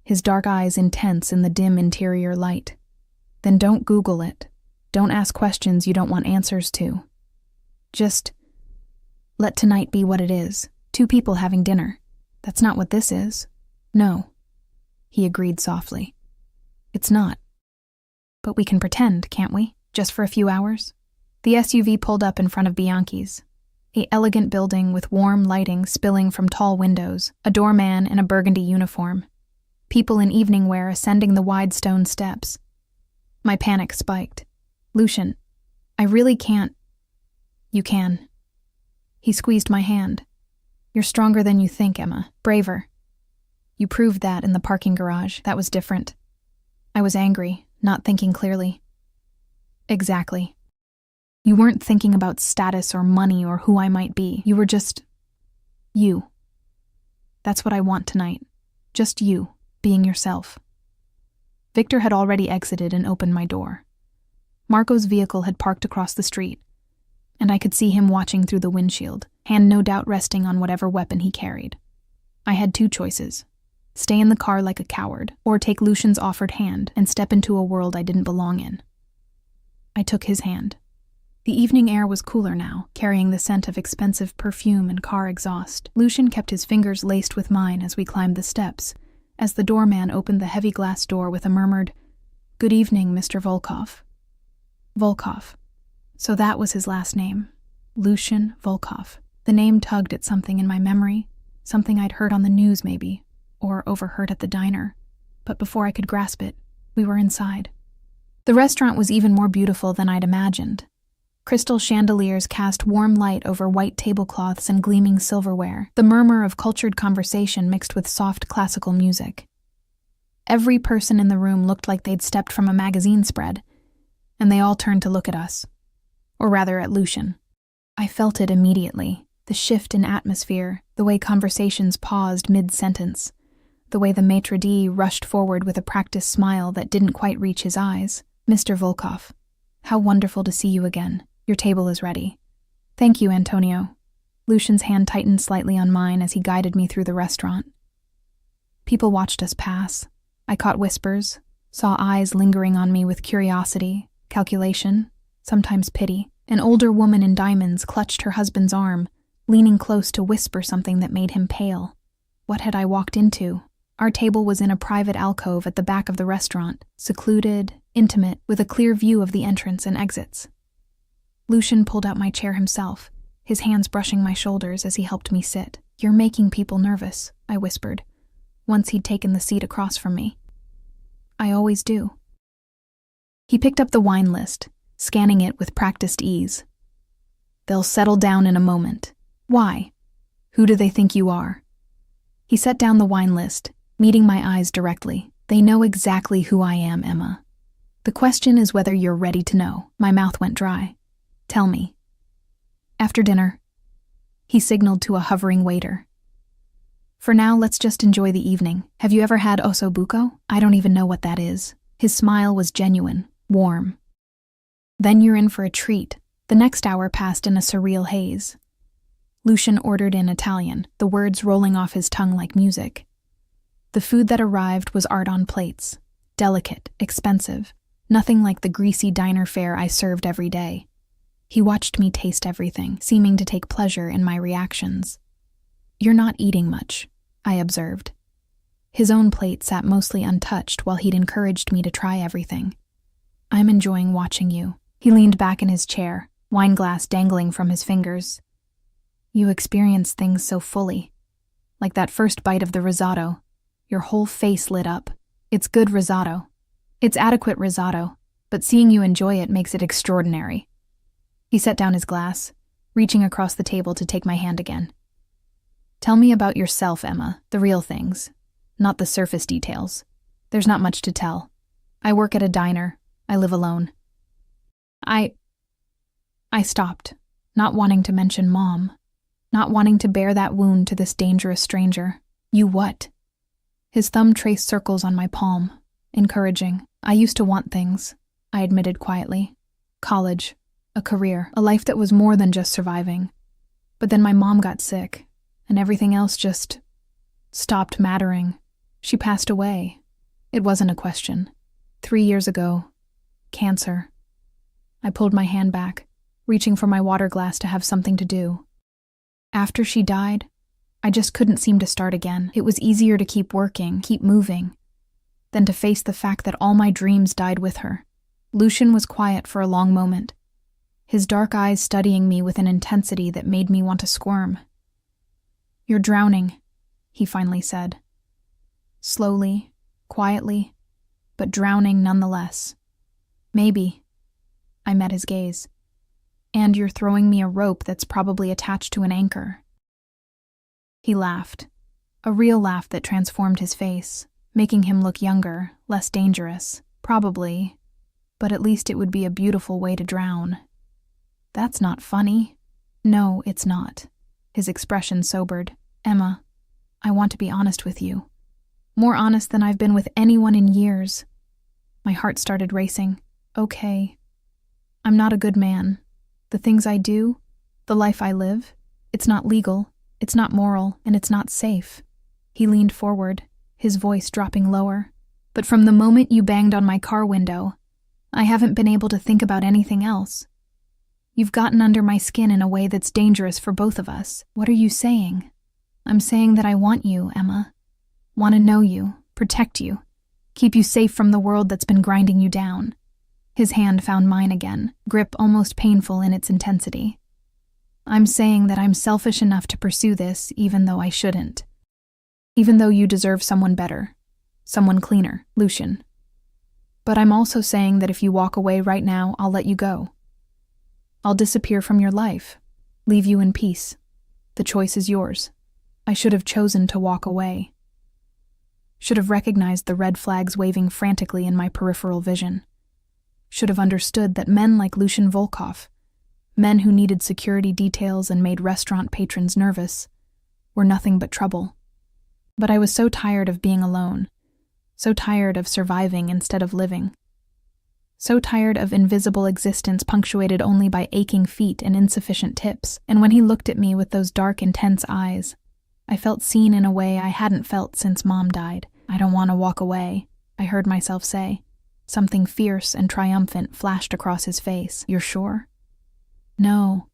his dark eyes intense in the dim interior light. "Then don't Google it. Don't ask questions you don't want answers to. Just let tonight be what it is. 2 people having dinner. That's not what this is." "No," he agreed softly. "It's not. But we can pretend, can't we? Just for a few hours?" The SUV pulled up in front of Bianchi's, an elegant building with warm lighting spilling from tall windows, a doorman in a burgundy uniform, people in evening wear ascending the wide stone steps. My panic spiked. "Lucian, I really can't." "You can." He squeezed my hand. "You're stronger than you think, Emma. Braver. You proved that in the parking garage. That was different." I was angry, not thinking clearly. "Exactly. You weren't thinking about status or money or who I might be. You were just you. That's what I want tonight. Just you, being yourself." Victor had already exited and opened my door. Marco's vehicle had parked across the street, and I could see him watching through the windshield, hand no doubt resting on whatever weapon he carried. I had 2 choices: stay in the car like a coward, or take Lucian's offered hand and step into a world I didn't belong in. I took his hand. The evening air was cooler now, carrying the scent of expensive perfume and car exhaust. Lucian kept his fingers laced with mine as we climbed the steps, as the doorman opened the heavy glass door with a murmured, "Good evening, Mr. Volkov." Volkov. So that was his last name. Lucian Volkov. The name tugged at something in my memory, something I'd heard on the news maybe, or overheard at the diner. But before I could grasp it, we were inside. The restaurant was even more beautiful than I'd imagined. Crystal chandeliers cast warm light over white tablecloths and gleaming silverware, the murmur of cultured conversation mixed with soft classical music. Every person in the room looked like they'd stepped from a magazine spread, and they all turned to look at us. Or rather, at Lucian. I felt it immediately, the shift in atmosphere, the way conversations paused mid-sentence, the way the maitre d' rushed forward with a practiced smile that didn't quite reach his eyes. "Mr. Volkov, how wonderful to see you again. Your table is ready." "Thank you, Antonio." Lucian's hand tightened slightly on mine as he guided me through the restaurant. People watched us pass. I caught whispers, saw eyes lingering on me with curiosity, calculation, sometimes pity. An older woman in diamonds clutched her husband's arm, leaning close to whisper something that made him pale. What had I walked into? Our table was in a private alcove at the back of the restaurant, secluded, intimate, with a clear view of the entrance and exits. Lucian pulled out my chair himself, his hands brushing my shoulders as he helped me sit. "You're making people nervous," I whispered, once he'd taken the seat across from me. "I always do." He picked up the wine list, scanning it with practiced ease. "They'll settle down in a moment. Why? Who do they think you are?" He set down the wine list, meeting my eyes directly. "They know exactly who I am, Emma. The question is whether you're ready to know." My mouth went dry. "Tell me." "After dinner." He signaled to a hovering waiter. "For now, let's just enjoy the evening. Have you ever had ossobuco? I don't even know what that is." His smile was genuine, warm. "Then you're in for a treat." The next hour passed in a surreal haze. Lucian ordered in Italian, the words rolling off his tongue like music. The food that arrived was art on plates, delicate, expensive, nothing like the greasy diner fare I served every day. He watched me taste everything, seeming to take pleasure in my reactions. "You're not eating much," I observed. His own plate sat mostly untouched while he'd encouraged me to try everything. "I'm enjoying watching you." He leaned back in his chair, wineglass dangling from his fingers. "You experience things so fully. Like that first bite of the risotto. Your whole face lit up. It's good risotto. It's adequate risotto, but seeing you enjoy it makes it extraordinary." He set down his glass, reaching across the table to take my hand again. "Tell me about yourself, Emma, the real things, not the surface details. There's not much to tell. I work at a diner. I live alone." I stopped, not wanting to mention Mom, not wanting to bear that wound to this dangerous stranger. "You what?" His thumb traced circles on my palm, encouraging. "I used to want things," I admitted quietly. "College, a career, a life that was more than just surviving. But then my mom got sick, and everything else just stopped mattering. She passed away. It wasn't a question. 3 years ago. Cancer." I pulled my hand back, reaching for my water glass to have something to do. "After she died, I just couldn't seem to start again. It was easier to keep working, keep moving, than to face the fact that all my dreams died with her." Lucian was quiet for a long moment, his dark eyes studying me with an intensity that made me want to squirm. "You're drowning," he finally said. Slowly, quietly, but drowning nonetheless. "Maybe." I met his gaze. "And you're throwing me a rope that's probably attached to an anchor." He laughed, a real laugh that transformed his face, making him look younger, less dangerous, probably, but at least it would be a beautiful way to drown. "That's not funny." "No, it's not." His expression sobered. "Emma, I want to be honest with you. More honest than I've been with anyone in years." My heart started racing. "Okay. I'm not a good man. The things I do, the life I live, it's not legal, it's not moral, and it's not safe." He leaned forward, his voice dropping lower. "But from the moment you banged on my car window, I haven't been able to think about anything else. You've gotten under my skin in a way that's dangerous for both of us. What are you saying? I'm saying that I want you, Emma. Want to know you, protect you, keep you safe from the world that's been grinding you down. His hand found mine again, grip almost painful in its intensity. I'm saying that I'm selfish enough to pursue this even though I shouldn't. Even though you deserve someone better, someone cleaner, Lucian. But I'm also saying that if you walk away right now, I'll let you go. I'll disappear from your life, leave you in peace. The choice is yours. I should have chosen to walk away. Should have recognized the red flags waving frantically in my peripheral vision. Should have understood that men like Lucian Volkov, men who needed security details and made restaurant patrons nervous, were nothing but trouble. But I was so tired of being alone, so tired of surviving instead of living. So tired of invisible existence punctuated only by aching feet and insufficient tips. And when he looked at me with those dark, intense eyes, I felt seen in a way I hadn't felt since Mom died. I don't want to walk away, I heard myself say. Something fierce and triumphant flashed across his face. You're sure? No.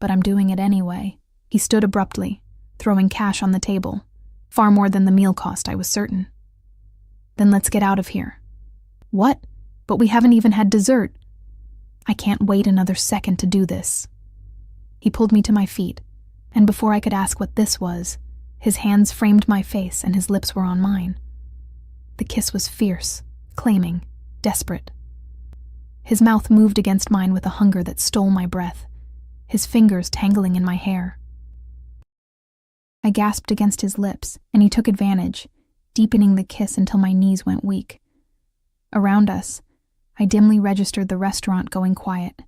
But I'm doing it anyway. He stood abruptly, throwing cash on the table. Far more than the meal cost, I was certain. Then let's get out of here. What? But we haven't even had dessert. I can't wait another second to do this. He pulled me to my feet, and before I could ask what this was, his hands framed my face and his lips were on mine. The kiss was fierce, claiming, desperate. His mouth moved against mine with a hunger that stole my breath, his fingers tangling in my hair. I gasped against his lips, and he took advantage, deepening the kiss until my knees went weak. Around us, I dimly registered the restaurant going quiet.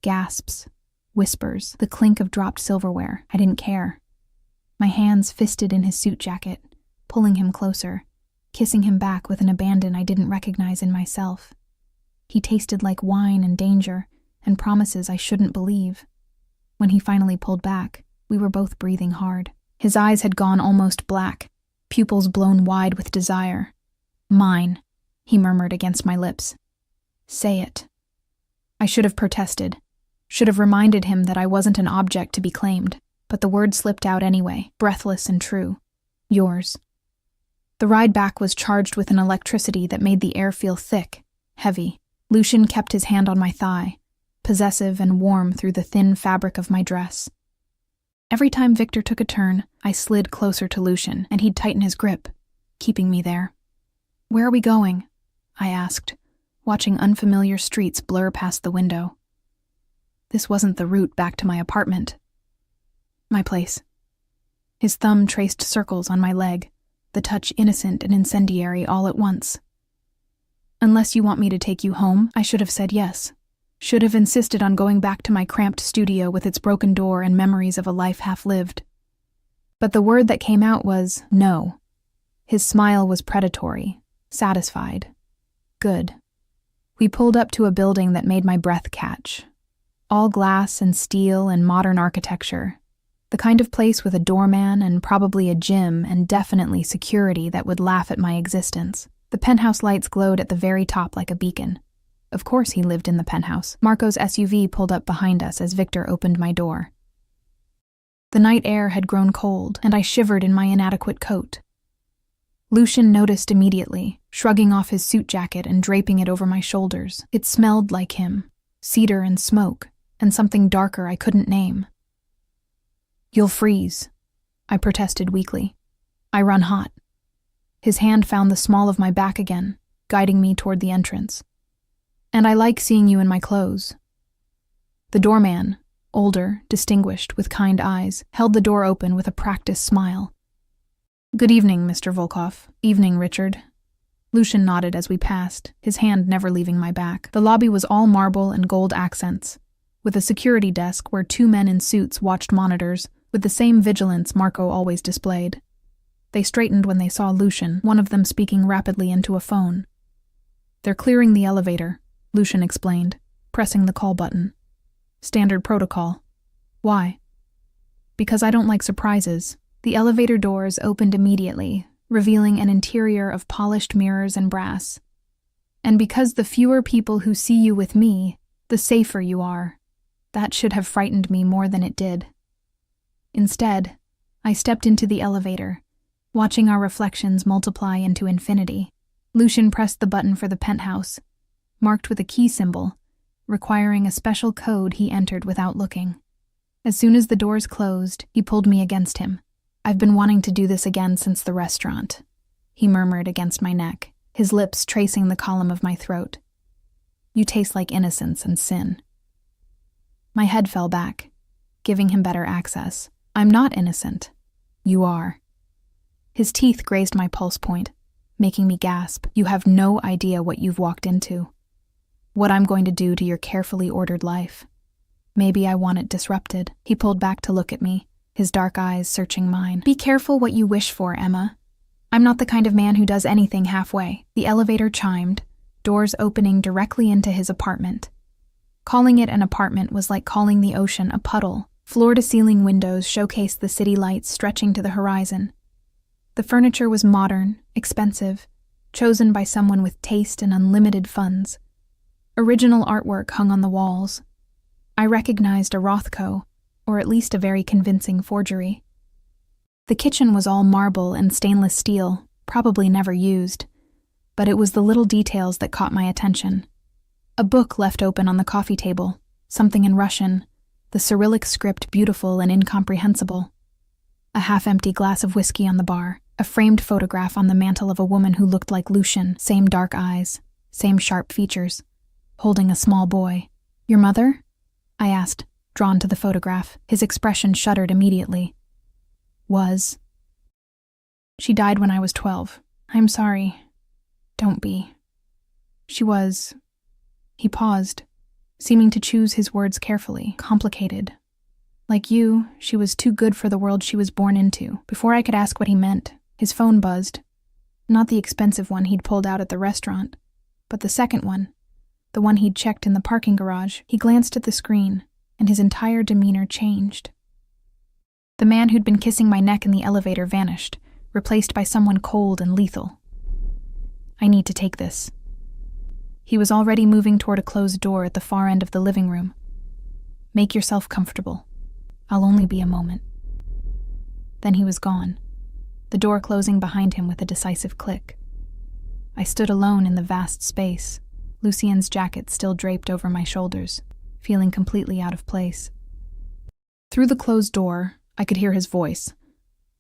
Gasps, whispers, the clink of dropped silverware. I didn't care. My hands fisted in his suit jacket, pulling him closer, kissing him back with an abandon I didn't recognize in myself. He tasted like wine and danger, and promises I shouldn't believe. When he finally pulled back, we were both breathing hard. His eyes had gone almost black, pupils blown wide with desire. Mine, he murmured against my lips. Say it. I should have protested, should have reminded him that I wasn't an object to be claimed, but the word slipped out anyway, breathless and true. Yours. The ride back was charged with an electricity that made the air feel thick, heavy. Lucian kept his hand on my thigh, possessive and warm through the thin fabric of my dress. Every time Victor took a turn, I slid closer to Lucian, and he'd tighten his grip, keeping me there. Where are we going? I asked, watching unfamiliar streets blur past the window. This wasn't the route back to my apartment. My place. His thumb traced circles on my leg, the touch innocent and incendiary all at once. Unless you want me to take you home, I should have said yes. Should have insisted on going back to my cramped studio with its broken door and memories of a life half-lived. But the word that came out was no. His smile was predatory, satisfied, good. We pulled up to a building that made my breath catch. All glass and steel and modern architecture. The kind of place with a doorman and probably a gym and definitely security that would laugh at my existence. The penthouse lights glowed at the very top like a beacon. Of course he lived in the penthouse. Marco's SUV pulled up behind us as Victor opened my door. The night air had grown cold, and I shivered in my inadequate coat. Lucian noticed immediately, shrugging off his suit jacket and draping it over my shoulders. It smelled like him, cedar and smoke, and something darker I couldn't name. You'll freeze, I protested weakly. I run hot. His hand found the small of my back again, guiding me toward the entrance. And I like seeing you in my clothes. The doorman, older, distinguished, with kind eyes, held the door open with a practiced smile. Good evening, Mr. Volkov. Evening, Richard. Lucian nodded as we passed, his hand never leaving my back. The lobby was all marble and gold accents, with a security desk where 2 men in suits watched monitors, with the same vigilance Marco always displayed. They straightened when they saw Lucian, one of them speaking rapidly into a phone. They're clearing the elevator, Lucian explained, pressing the call button. Standard protocol. Why? Because I don't like surprises. The elevator doors opened immediately, revealing an interior of polished mirrors and brass. And because the fewer people who see you with me, the safer you are, That should have frightened me more than it did. Instead, I stepped into the elevator, watching our reflections multiply into infinity. Lucian pressed the button for the penthouse, marked with a key symbol, requiring a special code he entered without looking. As soon as the doors closed, he pulled me against him. "I've been wanting to do this again since the restaurant," he murmured against my neck, his lips tracing the column of my throat. "You taste like innocence and sin." My head fell back, giving him better access. "I'm not innocent. You are." His teeth grazed my pulse point, making me gasp. "You have no idea what you've walked into. What I'm going to do to your carefully ordered life. Maybe I want it disrupted." He pulled back to look at me, his dark eyes searching mine. "Be careful what you wish for, Emma. I'm not the kind of man who does anything halfway." The elevator chimed, doors opening directly into his apartment. Calling it an apartment was like calling the ocean a puddle. Floor-to-ceiling windows showcased the city lights stretching to the horizon. The furniture was modern, expensive, chosen by someone with taste and unlimited funds. Original artwork hung on the walls. I recognized a Rothko, or at least a very convincing forgery. The kitchen was all marble and stainless steel, probably never used, but it was the little details that caught my attention. A book left open on the coffee table, something in Russian, the Cyrillic script beautiful and incomprehensible. A half-empty glass of whiskey on the bar, a framed photograph on the mantel of a woman who looked like Lucian, same dark eyes, same sharp features, holding a small boy. "Your mother?" I asked, drawn to the photograph. His expression shuddered immediately. "Was. She died when I was 12. I'm sorry. Don't be. She was." He paused, seeming to choose his words carefully. "Complicated. Like you, she was too good for the world she was born into." Before I could ask what he meant, his phone buzzed. Not the expensive one he'd pulled out at the restaurant, but the second one, the one he'd checked in the parking garage. He glanced at the screen, and his entire demeanor changed. The man who'd been kissing my neck in the elevator vanished, replaced by someone cold and lethal. "I need to take this." He was already moving toward a closed door at the far end of the living room. "Make yourself comfortable. I'll only be a moment." Then he was gone, the door closing behind him with a decisive click. I stood alone in the vast space, Lucien's jacket still draped over my shoulders, feeling completely out of place. Through the closed door, I could hear his voice,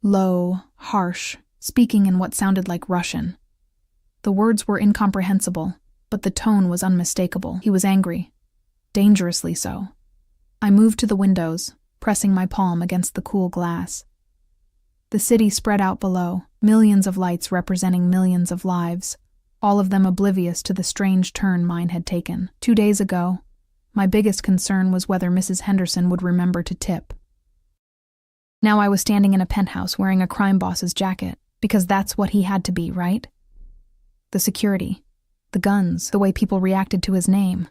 low, harsh, speaking in what sounded like Russian. The words were incomprehensible, but the tone was unmistakable. He was angry, dangerously so. I moved to the windows, pressing my palm against the cool glass. The city spread out below, millions of lights representing millions of lives, all of them oblivious to the strange turn mine had taken. 2 days ago, my biggest concern was whether Mrs. Henderson would remember to tip. Now I was standing in a penthouse wearing a crime boss's jacket, because that's what he had to be, right? The security, the guns, the way people reacted to his name.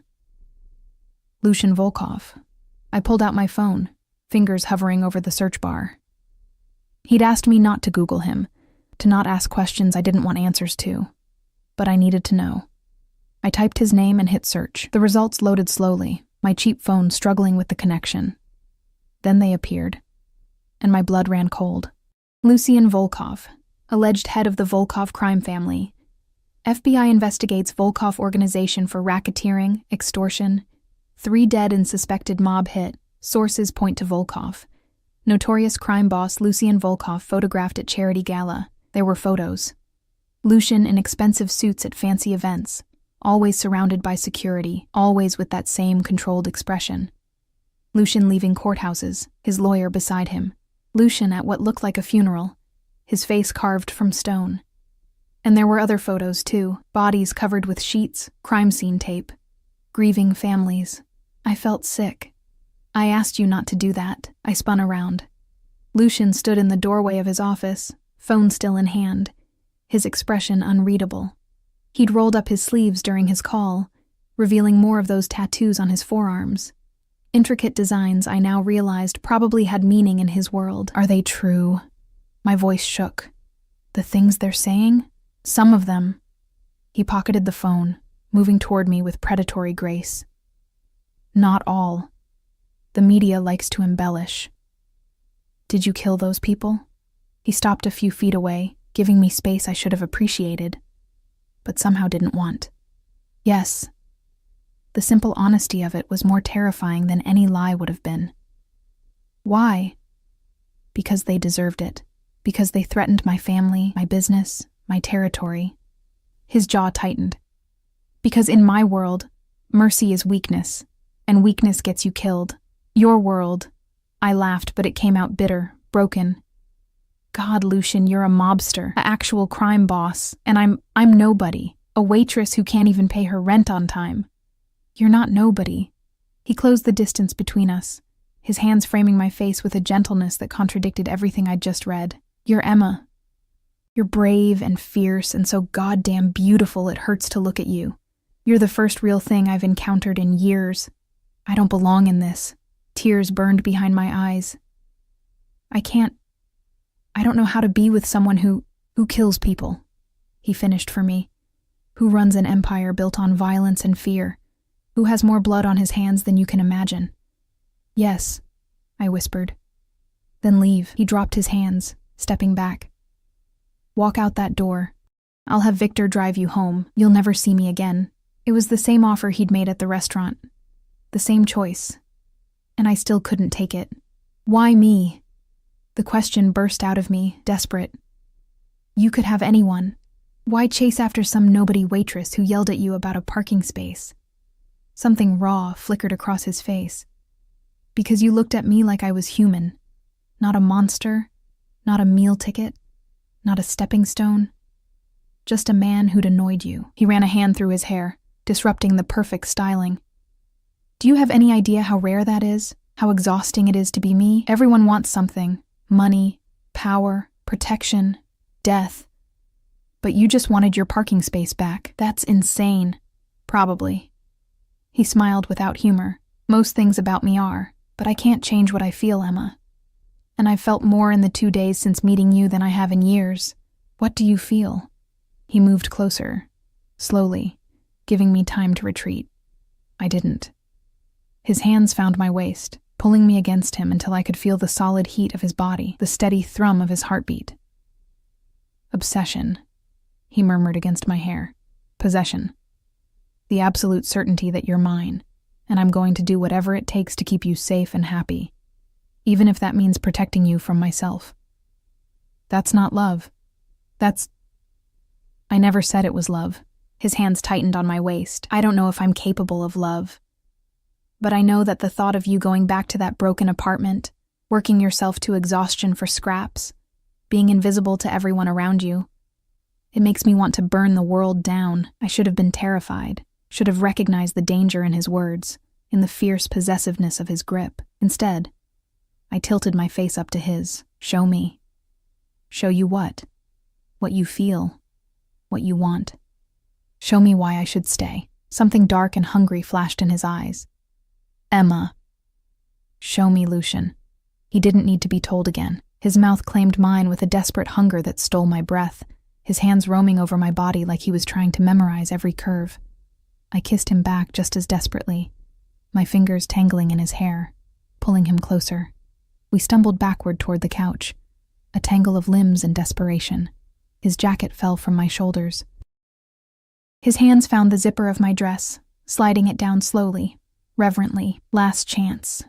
Lucian Volkov. I pulled out my phone, fingers hovering over the search bar. He'd asked me not to Google him, to not ask questions I didn't want answers to, but I needed to know. I typed his name and hit search. The results loaded slowly, my cheap phone struggling with the connection. Then they appeared, and my blood ran cold. Lucian Volkov, alleged head of the Volkov crime family. FBI investigates Volkov organization for racketeering, extortion. 3 dead in suspected mob hit. Sources point to Volkov. Notorious crime boss Lucian Volkov photographed at charity gala. There were photos. Lucian in expensive suits at fancy events, always surrounded by security, always with that same controlled expression. Lucian leaving courthouses, his lawyer beside him. Lucian at what looked like a funeral, his face carved from stone. And there were other photos too, bodies covered with sheets, crime scene tape, grieving families. I felt sick. "I asked you not to do that." I spun around. Lucian stood in the doorway of his office, phone still in hand, his expression unreadable. He'd rolled up his sleeves during his call, revealing more of those tattoos on his forearms. Intricate designs I now realized probably had meaning in his world. Are they true? My voice shook. The things they're saying? Some of them. He pocketed the phone, moving toward me with predatory grace. Not all. The media likes to embellish. Did you kill those people? He stopped a few feet away, giving me space I should have appreciated, but somehow didn't want. Yes. The simple honesty of it was more terrifying than any lie would have been. Why? Because they deserved it. Because they threatened my family, my business, my territory. His jaw tightened. Because in my world, mercy is weakness, and weakness gets you killed. Your world. I laughed, but it came out bitter, broken. God, Lucian, you're a mobster, an actual crime boss, and I'm nobody, a waitress who can't even pay her rent on time. You're not nobody. He closed the distance between us, his hands framing my face with a gentleness that contradicted everything I'd just read. You're Emma. You're brave and fierce and so goddamn beautiful it hurts to look at you. You're the first real thing I've encountered in years. I don't belong in this. Tears burned behind my eyes. I don't know how to be with someone who kills people, he finished for me, who runs an empire built on violence and fear, who has more blood on his hands than you can imagine. Yes, I whispered. Then leave. He dropped his hands, stepping back. Walk out that door. I'll have Victor drive you home. You'll never see me again. It was the same offer he'd made at the restaurant. The same choice. And I still couldn't take it. Why me? The question burst out of me, desperate. You could have anyone. Why chase after some nobody waitress who yelled at you about a parking space? Something raw flickered across his face. Because you looked at me like I was human. Not a monster, not a meal ticket, not a stepping stone. Just a man who'd annoyed you. He ran a hand through his hair, disrupting the perfect styling. Do you have any idea how rare that is? How exhausting it is to be me? Everyone wants something. Money, power, protection, death. But you just wanted your parking space back. That's insane. Probably. He smiled without humor. Most things about me are, but I can't change what I feel, Emma. And I've felt more in the 2 days since meeting you than I have in years. What do you feel? He moved closer, slowly, giving me time to retreat. I didn't. His hands found my waist, pulling me against him until I could feel the solid heat of his body, the steady thrum of his heartbeat. Obsession, he murmured against my hair. Possession. The absolute certainty that you're mine, and I'm going to do whatever it takes to keep you safe and happy, even if that means protecting you from myself. That's not love. I never said it was love. His hands tightened on my waist. I don't know if I'm capable of love. But I know that the thought of you going back to that broken apartment, working yourself to exhaustion for scraps, being invisible to everyone around you, it makes me want to burn the world down. I should have been terrified, should have recognized the danger in his words, in the fierce possessiveness of his grip. Instead, I tilted my face up to his. Show me. Show you what? What you feel. What you want. Show me why I should stay. Something dark and hungry flashed in his eyes. Emma. Show me, Lucian. He didn't need to be told again. His mouth claimed mine with a desperate hunger that stole my breath, his hands roaming over my body like he was trying to memorize every curve. I kissed him back just as desperately, my fingers tangling in his hair, pulling him closer. We stumbled backward toward the couch, a tangle of limbs in desperation. His jacket fell from my shoulders. His hands found the zipper of my dress, sliding it down slowly, reverently. Last chance.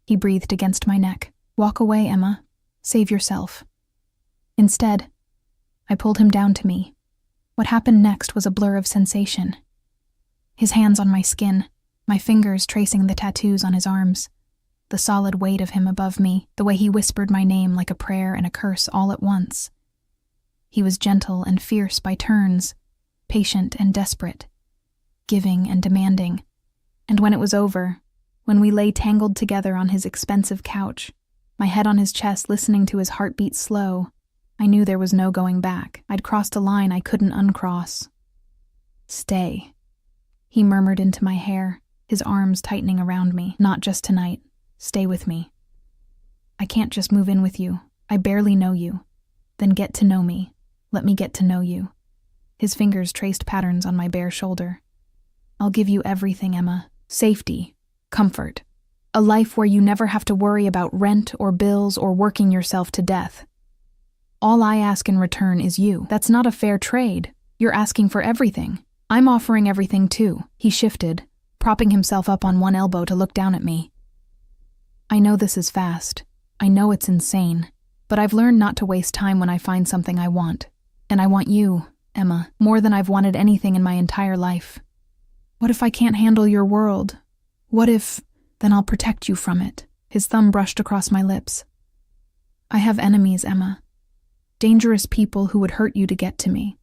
He breathed against my neck. Walk away, Emma. Save yourself. Instead, I pulled him down to me. What happened next was a blur of sensation. His hands on my skin, my fingers tracing the tattoos on his arms, the solid weight of him above me, the way he whispered my name like a prayer and a curse all at once. He was gentle and fierce by turns, patient and desperate, giving and demanding. And when it was over, when we lay tangled together on his expensive couch, my head on his chest listening to his heartbeat slow, I knew there was no going back. I'd crossed a line I couldn't uncross. Stay, he murmured into my hair, his arms tightening around me. Not just tonight. Stay with me. I can't just move in with you. I barely know you. Then get to know me. Let me get to know you. His fingers traced patterns on my bare shoulder. I'll give you everything, Emma. Safety, comfort, a A life where you never have to worry about rent or bills or working yourself to death. All I ask in return is you. That's not a fair trade. You're asking for everything. I'm offering everything too. He shifted, propping himself up on one elbow to look down at me. I know this is fast. I know it's insane. But I've learned not to waste time when I find something I want. And I want you, Emma, more than I've wanted anything in my entire life. What if I can't handle your world? What if... Then I'll protect you from it. His thumb brushed across my lips. I have enemies, Emma. Dangerous people who would hurt you to get to me.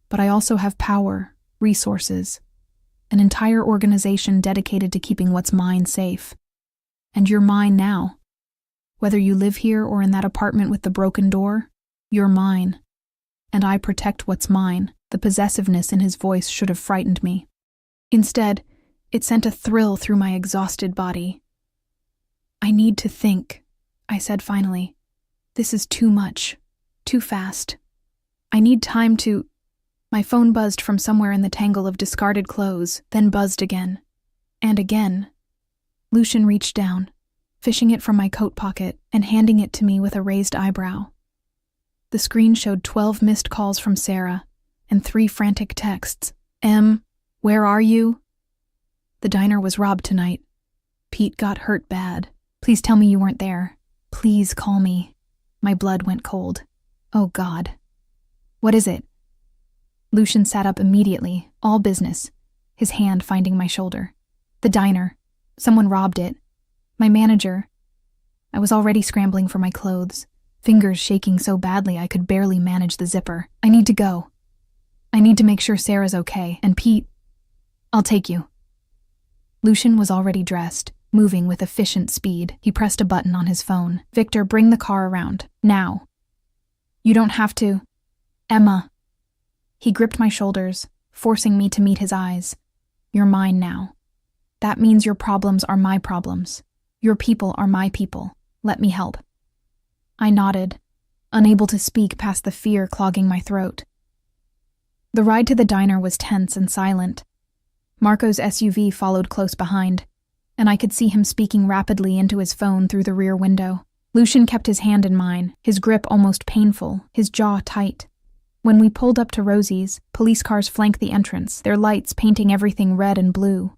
But I also have power, resources, an entire organization dedicated to keeping what's mine safe. And you're mine now. Whether you live here or in that apartment with the broken door, you're mine. And I protect what's mine. The possessiveness in his voice should have frightened me. Instead, it sent a thrill through my exhausted body. I need to think, I said finally. This is too much, too fast. I need time to... My phone buzzed from somewhere in the tangle of discarded clothes, then buzzed again. And again. Lucian reached down, fishing it from my coat pocket and handing it to me with a raised eyebrow. The screen showed 12 missed calls from Sarah and 3 frantic texts. Em, where are you? The diner was robbed tonight. Pete got hurt bad. Please tell me you weren't there. Please call me. My blood went cold. Oh, God. What is it? Lucian sat up immediately, all business, his hand finding my shoulder. The diner. Someone robbed it. My manager. I was already scrambling for my clothes, fingers shaking so badly I could barely manage the zipper. I need to go. I need to make sure Sarah's okay, and Pete, I'll take you. Lucian was already dressed, moving with efficient speed. He pressed a button on his phone. Victor, bring the car around. Now. You don't have to. Emma. He gripped my shoulders, forcing me to meet his eyes. You're mine now. That means your problems are my problems. Your people are my people. Let me help. I nodded, unable to speak past the fear clogging my throat. The ride to the diner was tense and silent. Marco's SUV followed close behind, and I could see him speaking rapidly into his phone through the rear window. Lucian kept his hand in mine, his grip almost painful, his jaw tight. When we pulled up to Rosie's, police cars flanked the entrance, their lights painting everything red and blue.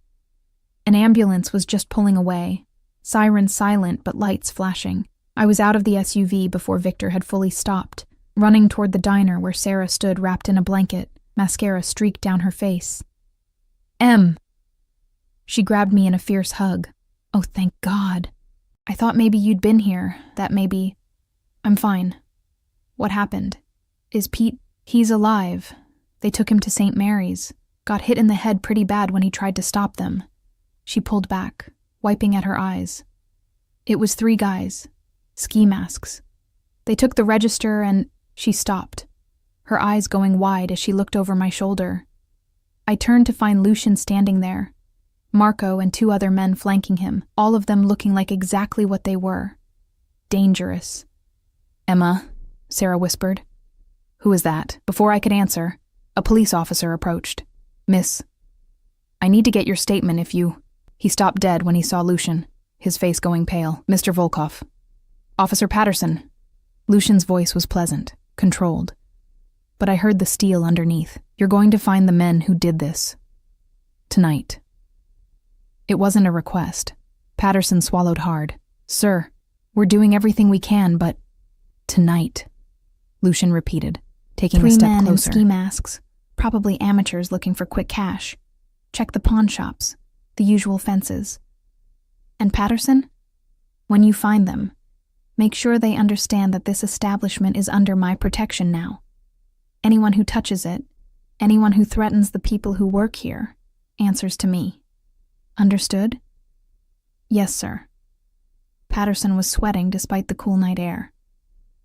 An ambulance was just pulling away, sirens silent but lights flashing. I was out of the SUV before Victor had fully stopped, running toward the diner where Sarah stood wrapped in a blanket, mascara streaked down her face. Em! She grabbed me in a fierce hug. Oh, thank God. I thought maybe you'd been here, that maybe... I'm fine. What happened? Is Pete... He's alive. They took him to St. Mary's. Got hit in the head pretty bad when he tried to stop them. She pulled back, wiping at her eyes. It was 3 guys. Ski masks. They took the register and... She stopped, her eyes going wide as she looked over my shoulder. I turned to find Lucian standing there, Marco and 2 other men flanking him, all of them looking like exactly what they were. Dangerous. Emma, Sarah whispered. Who is that? Before I could answer, a police officer approached. Miss, I need to get your statement if you... He stopped dead when he saw Lucian, his face going pale. Mr. Volkov. Officer Patterson. Lucian's voice was pleasant, controlled. But I heard the steel underneath. You're going to find the men who did this. Tonight. It wasn't a request. Patterson swallowed hard. Sir, we're doing everything we can, but... Tonight. Lucian repeated, taking a step closer. 3 men in ski masks, probably amateurs looking for quick cash. Check the pawn shops, the usual fences. And Patterson? When you find them, make sure they understand that this establishment is under my protection now. Anyone who touches it, anyone who threatens the people who work here, answers to me. Understood? Yes, sir. Patterson was sweating despite the cool night air.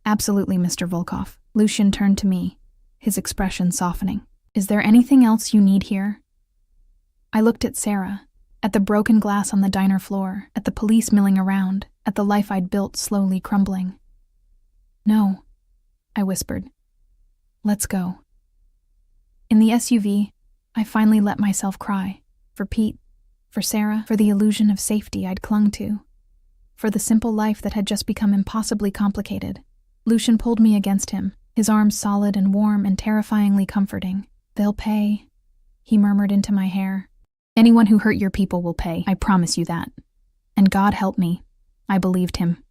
Absolutely, Mr. Volkov. Lucian turned to me, his expression softening. Is there anything else you need here? I looked at Sarah, at the broken glass on the diner floor, at the police milling around, at the life I'd built slowly crumbling. No, I whispered. Let's go. In the SUV, I finally let myself cry. For Pete, For Sarah, for the illusion of safety I'd clung to, for the simple life that had just become impossibly complicated. Lucian pulled me against him, his arms solid and warm and terrifyingly comforting. "They'll pay," he murmured into my hair. "Anyone who hurt your people will pay, I promise you that." And God help me, I believed him.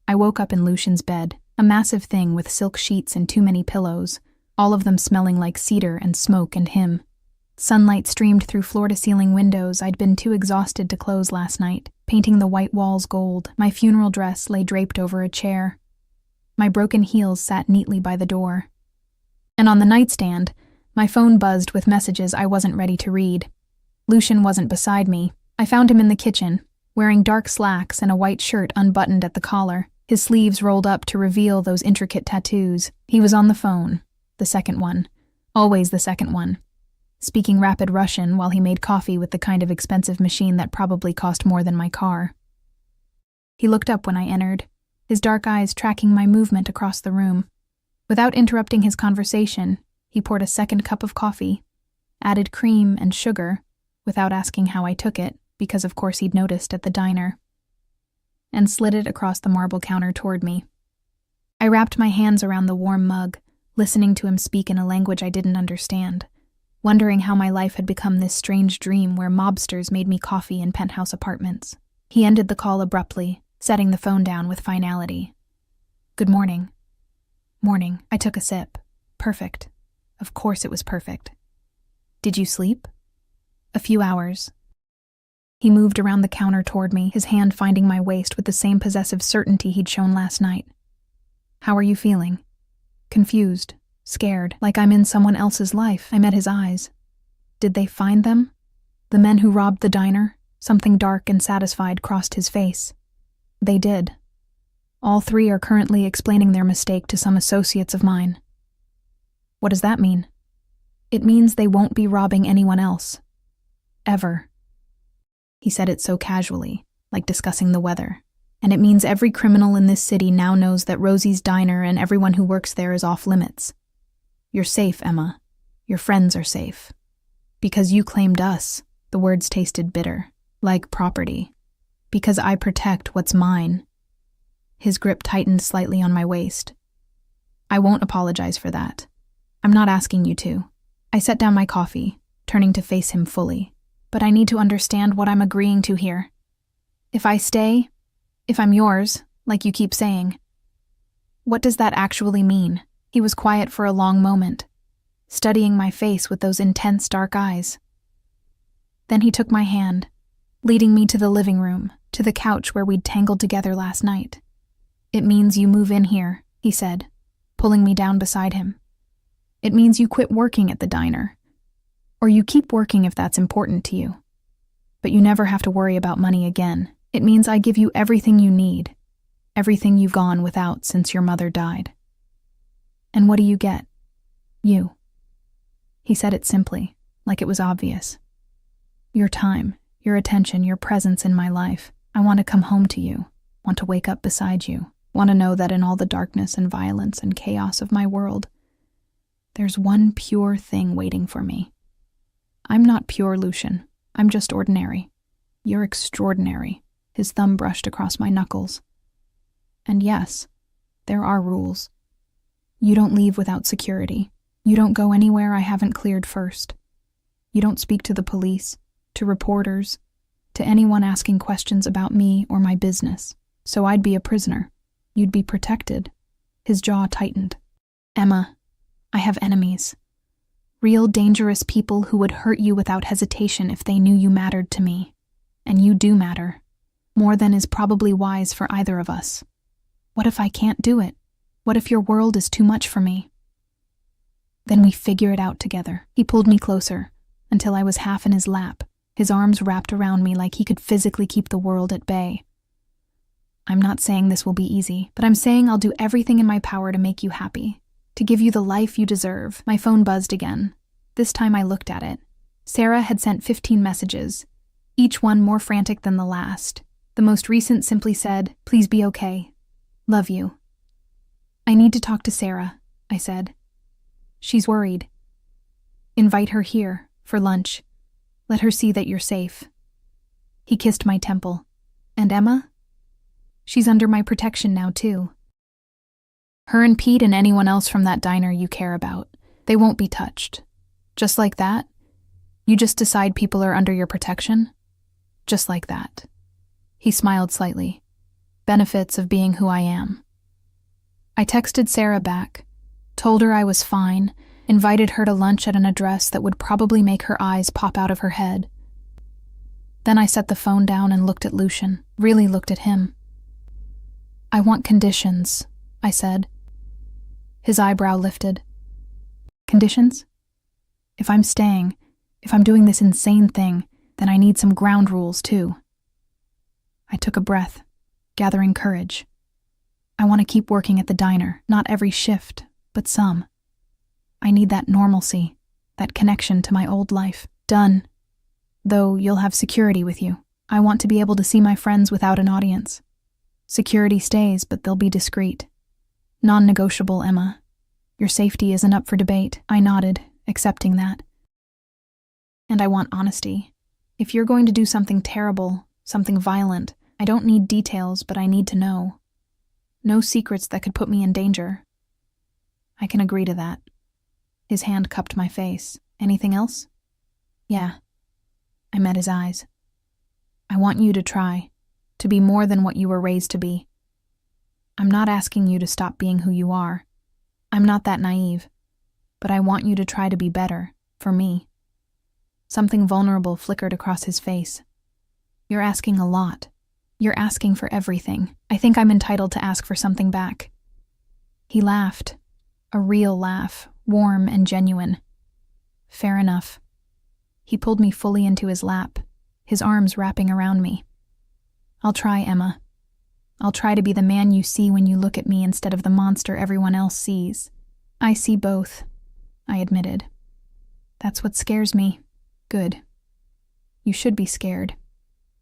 I woke up in Lucian's bed, a massive thing with silk sheets and too many pillows, all of them smelling like cedar and smoke and him. Sunlight streamed through floor-to-ceiling windows I'd been too exhausted to close last night, painting the white walls gold. My funeral dress lay draped over a chair. My broken heels sat neatly by the door. And on the nightstand, my phone buzzed with messages I wasn't ready to read. Lucian wasn't beside me. I found him in the kitchen, wearing dark slacks and a white shirt unbuttoned at the collar, his sleeves rolled up to reveal those intricate tattoos. He was on the phone, the second one, always the second one, speaking rapid Russian while he made coffee with the kind of expensive machine that probably cost more than my car. He looked up when I entered, his dark eyes tracking my movement across the room. Without interrupting his conversation, he poured a second cup of coffee, added cream and sugar, without asking how I took it, because of course he'd noticed at the diner, and slid it across the marble counter toward me. I wrapped my hands around the warm mug, listening to him speak in a language I didn't understand, wondering how my life had become this strange dream where mobsters made me coffee in penthouse apartments. He ended the call abruptly, setting the phone down with finality. "Good morning." "Morning." I took a sip. "Perfect." Of course it was perfect. "Did you sleep?" "A few hours." He moved around the counter toward me, his hand finding my waist with the same possessive certainty he'd shown last night. "How are you feeling?" "Confused, scared, like I'm in someone else's life." I met his eyes. "Did they find them? The men who robbed the diner?" Something dark and satisfied crossed his face. "They did. All three are currently explaining their mistake to some associates of mine." "What does that mean?" "It means they won't be robbing anyone else. Ever." He said it so casually, like discussing the weather. "And it means every criminal in this city now knows that Rosie's diner and everyone who works there is off limits. You're safe, Emma. Your friends are safe. Because you claimed us." The words tasted bitter, like property. "Because I protect what's mine." His grip tightened slightly on my waist. "I won't apologize for that. I'm not asking you to." I set down my coffee, turning to face him fully. "But I need to understand what I'm agreeing to here. If I stay, if I'm yours, like you keep saying, what does that actually mean?" He was quiet for a long moment, studying my face with those intense dark eyes. Then he took my hand, leading me to the living room, to the couch where we'd tangled together last night. "It means you move in here," he said, pulling me down beside him. "It means you quit working at the diner. Or you keep working if that's important to you. But you never have to worry about money again. It means I give you everything you need, everything you've gone without since your mother died." "And what do you get?" "You." He said it simply, like it was obvious. "Your time, your attention, your presence in my life. I want to come home to you, want to wake up beside you, want to know that in all the darkness and violence and chaos of my world, there's one pure thing waiting for me. I'm not pure, Lucian. I'm just ordinary. You're extraordinary." His thumb brushed across my knuckles. "And yes, there are rules. You don't leave without security. You don't go anywhere I haven't cleared first. You don't speak to the police, to reporters, to anyone asking questions about me or my business. So I'd be a prisoner. You'd be protected." His jaw tightened. "Emma, I have enemies. Real dangerous people who would hurt you without hesitation if they knew you mattered to me. And you do matter. More than is probably wise for either of us. What if I can't do it? What if your world is too much for me?" "Then we figure it out together." He pulled me closer, until I was half in his lap, his arms wrapped around me like he could physically keep the world at bay. "I'm not saying this will be easy, but I'm saying I'll do everything in my power to make you happy, to give you the life you deserve." My phone buzzed again. This time I looked at it. Sarah had sent 15 messages, each one more frantic than the last. The most recent simply said, "Please be okay. Love you." "I need to talk to Sarah," I said. "She's worried." "Invite her here, for lunch. Let her see that you're safe." He kissed my temple. And Emma? She's under my protection now, too. Her and Pete and anyone else from that diner you care about, they won't be touched. Just like that? You just decide people are under your protection? Just like that. He smiled slightly. Benefits of being who I am. I texted Sarah back, told her I was fine, invited her to lunch at an address that would probably make her eyes pop out of her head. Then I set the phone down and looked at Lucian, really looked at him. I want conditions, I said. His eyebrow lifted. Conditions? If I'm staying, if I'm doing this insane thing, then I need some ground rules too. I took a breath, gathering courage. I want to keep working at the diner, not every shift, but some. I need that normalcy, that connection to my old life. Done. Though you'll have security with you. I want to be able to see my friends without an audience. Security stays, but they'll be discreet. Non-negotiable, Emma. Your safety isn't up for debate. I nodded, accepting that. And I want honesty. If you're going to do something terrible, something violent, I don't need details, but I need to know. No secrets that could put me in danger. I can agree to that. His hand cupped my face. Anything else? Yeah. I met his eyes. I want you to try, to be more than what you were raised to be. I'm not asking you to stop being who you are. I'm not that naive. But I want you to try to be better, for me. Something vulnerable flickered across his face. You're asking a lot. You're asking for everything. I think I'm entitled to ask for something back. He laughed. A real laugh, warm and genuine. Fair enough. He pulled me fully into his lap, his arms wrapping around me. I'll try, Emma. I'll try to be the man you see when you look at me instead of the monster everyone else sees. I see both, I admitted. That's what scares me. Good. You should be scared.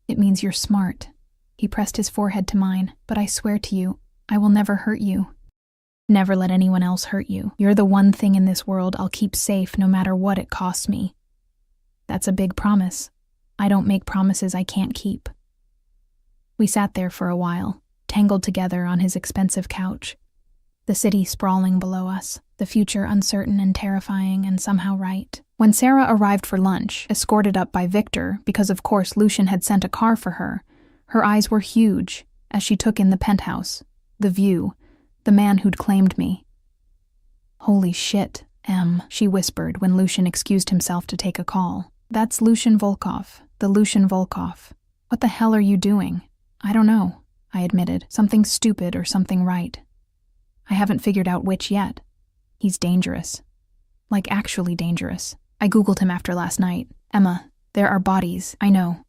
It means you're smart. He pressed his forehead to mine, but I swear to you, I will never hurt you. Never let anyone else hurt you. You're the one thing in this world I'll keep safe no matter what it costs me. That's a big promise. I don't make promises I can't keep. We sat there for a while, tangled together on his expensive couch. The city sprawling below us, the future uncertain and terrifying and somehow right. When Sarah arrived for lunch, escorted up by Victor, because of course Lucian had sent a car for her, her eyes were huge as she took in the penthouse, the view, the man who'd claimed me. Holy shit, Em, she whispered when Lucian excused himself to take a call. That's Lucian Volkov, the Lucian Volkov. What the hell are you doing? I don't know, I admitted. Something stupid or something right. I haven't figured out which yet. He's dangerous. Like actually dangerous. I Googled him after last night. Emma, there are bodies, I know.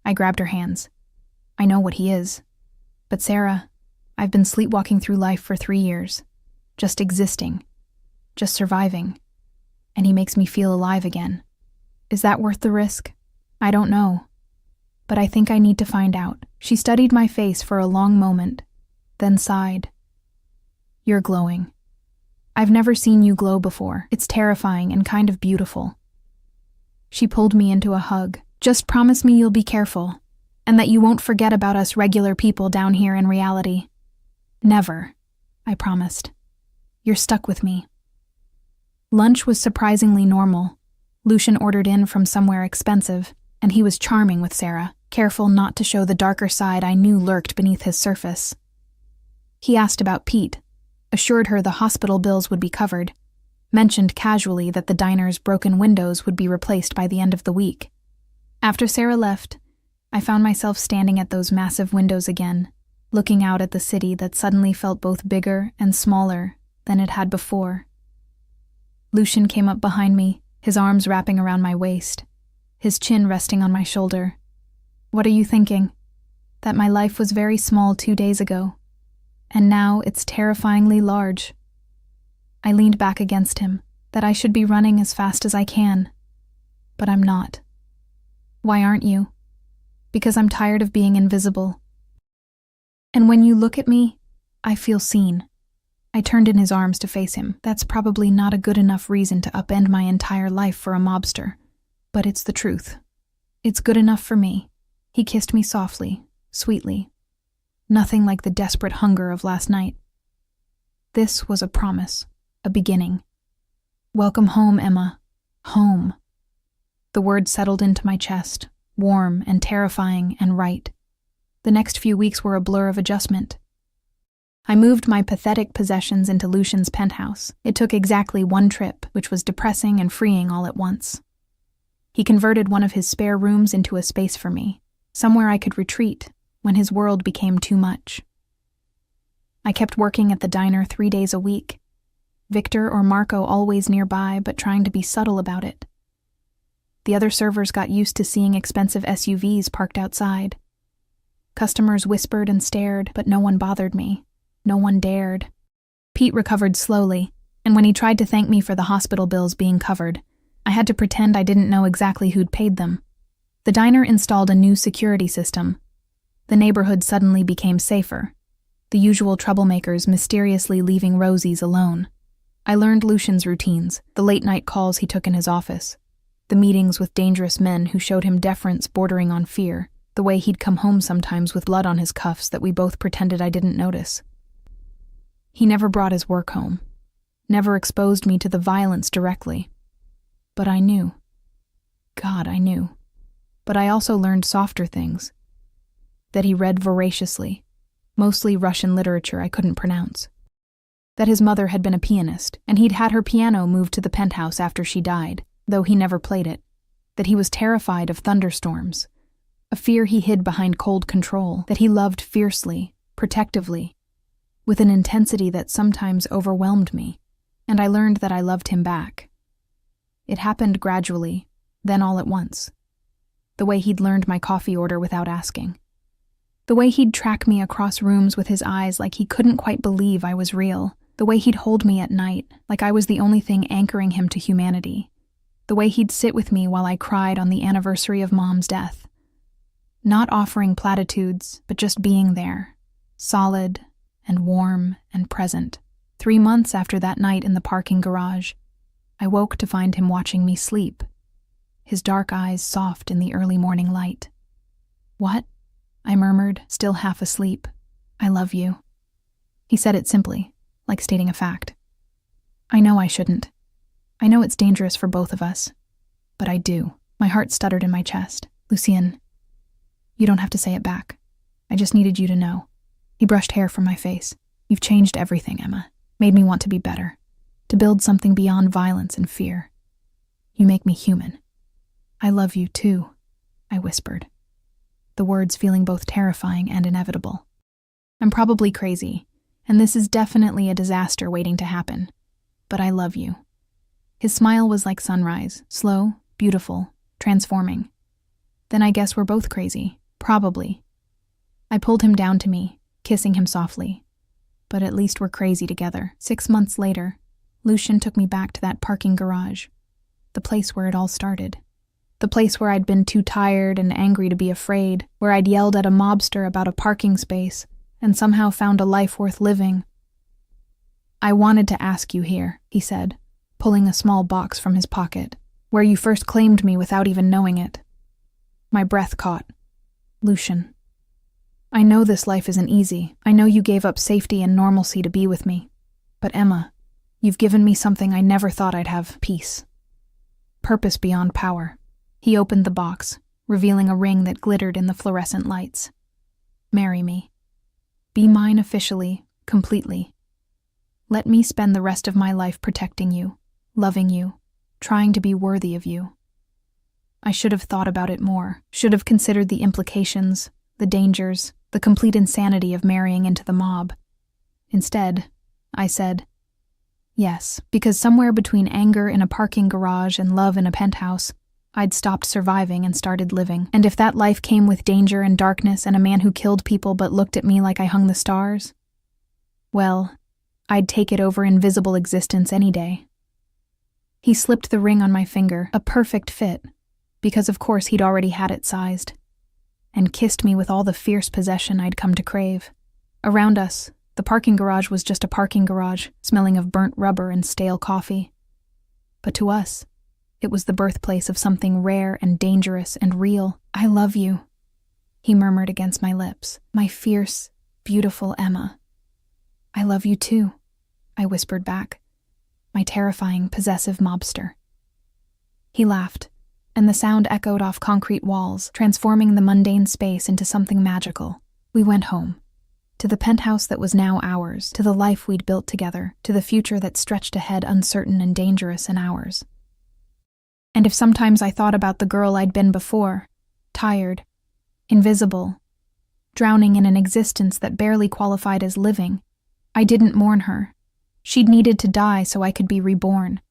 I grabbed her hands. I know what he is. But Sarah, I've been sleepwalking through life for 3 years. Just existing. Just surviving. And he makes me feel alive again. Is that worth the risk? I don't know. But I think I need to find out. She studied my face for a long moment, then sighed. You're glowing. I've never seen you glow before. It's terrifying and kind of beautiful. She pulled me into a hug. Just promise me you'll be careful, and that you won't forget about us regular people down here in reality. Never, I promised. You're stuck with me. Lunch was surprisingly normal. Lucian ordered in from somewhere expensive, and he was charming with Sarah, careful not to show the darker side I knew lurked beneath his surface. He asked about Pete, assured her the hospital bills would be covered, mentioned casually that the diner's broken windows would be replaced by the end of the week. After Sarah left, I found myself standing at those massive windows again, looking out at the city that suddenly felt both bigger and smaller than it had before. Lucian came up behind me, his arms wrapping around my waist, his chin resting on my shoulder. What are you thinking? That my life was very small 2 days ago, and now it's terrifyingly large. I leaned back against him, that I should be running as fast as I can. But I'm not. Why aren't you? Because I'm tired of being invisible. And when you look at me, I feel seen. I turned in his arms to face him. That's probably not a good enough reason to upend my entire life for a mobster. But it's the truth. It's good enough for me. He kissed me softly, sweetly. Nothing like the desperate hunger of last night. This was a promise, a beginning. Welcome home, Emma. Home. The word settled into my chest, warm and terrifying and right. The next few weeks were a blur of adjustment. I moved my pathetic possessions into Lucian's penthouse. It took exactly one trip, which was depressing and freeing all at once. He converted one of his spare rooms into a space for me, somewhere I could retreat when his world became too much. I kept working at the diner 3 days a week. Victor or Marco always nearby, but trying to be subtle about it. The other servers got used to seeing expensive SUVs parked outside. Customers whispered and stared, but no one bothered me. No one dared. Pete recovered slowly, and when he tried to thank me for the hospital bills being covered, I had to pretend I didn't know exactly who'd paid them. The diner installed a new security system. The neighborhood suddenly became safer, the usual troublemakers mysteriously leaving Rosie's alone. I learned Lucian's routines, the late-night calls he took in his office, the meetings with dangerous men who showed him deference bordering on fear, the way he'd come home sometimes with blood on his cuffs that we both pretended I didn't notice. He never brought his work home, never exposed me to the violence directly. But I knew. God, I knew. But I also learned softer things. That he read voraciously, mostly Russian literature I couldn't pronounce. That his mother had been a pianist, and he'd had her piano moved to the penthouse after she died, though he never played it. That he was terrified of thunderstorms, a fear he hid behind cold control. That he loved fiercely, protectively, with an intensity that sometimes overwhelmed me, and I learned that I loved him back. It happened gradually, then all at once. The way he'd learned my coffee order without asking. The way he'd track me across rooms with his eyes like he couldn't quite believe I was real. The way he'd hold me at night like I was the only thing anchoring him to humanity. The way he'd sit with me while I cried on the anniversary of Mom's death. Not offering platitudes, but just being there, solid and warm and present. 3 months after that night in the parking garage, I woke to find him watching me sleep, his dark eyes soft in the early morning light. "What?" I murmured, still half asleep. "I love you." He said it simply, like stating a fact. I know I shouldn't. I know it's dangerous for both of us. But I do. My heart stuttered in my chest. "Lucien, you don't have to say it back. I just needed you to know." He brushed hair from my face. "You've changed everything, Emma. Made me want to be better. To build something beyond violence and fear. You make me human." "I love you too," I whispered, the words feeling both terrifying and inevitable. I'm probably crazy, and this is definitely a disaster waiting to happen. But I love you. His smile was like sunrise, slow, beautiful, transforming. Then I guess we're both crazy, probably. I pulled him down to me, kissing him softly. But at least we're crazy together. 6 months later, Lucian took me back to that parking garage, the place where it all started. The place where I'd been too tired and angry to be afraid, where I'd yelled at a mobster about a parking space and somehow found a life worth living. "I wanted to ask you here," he said, pulling a small box from his pocket, "where you first claimed me without even knowing it." My breath caught. "Lucian, I know this life isn't easy. I know you gave up safety and normalcy to be with me. But Emma, you've given me something I never thought I'd have: peace. Purpose beyond power." He opened the box, revealing a ring that glittered in the fluorescent lights. "Marry me. Be mine officially, completely. Let me spend the rest of my life protecting you, loving you, trying to be worthy of you." I should have thought about it more, should have considered the implications, the dangers, the complete insanity of marrying into the mob. Instead, I said, yes, because somewhere between anger in a parking garage and love in a penthouse, I'd stopped surviving and started living. And if that life came with danger and darkness and a man who killed people but looked at me like I hung the stars, well, I'd take it over invisible existence any day. He slipped the ring on my finger, a perfect fit, because of course he'd already had it sized, and kissed me with all the fierce possession I'd come to crave. Around us, the parking garage was just a parking garage, smelling of burnt rubber and stale coffee. But to us, it was the birthplace of something rare and dangerous and real. "I love you," he murmured against my lips. My fierce, beautiful Emma. I love you too, I whispered back. My terrifying, possessive mobster. He laughed, and the sound echoed off concrete walls, transforming the mundane space into something magical. We went home. To the penthouse that was now ours, to the life we'd built together, to the future that stretched ahead uncertain and dangerous in ours. And if sometimes I thought about the girl I'd been before, tired, invisible, drowning in an existence that barely qualified as living, I didn't mourn her. She'd needed to die so I could be reborn.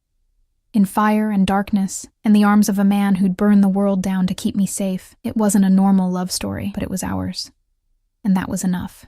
In fire and darkness, in the arms of a man who'd burn the world down to keep me safe. It wasn't a normal love story, but it was ours. And that was enough.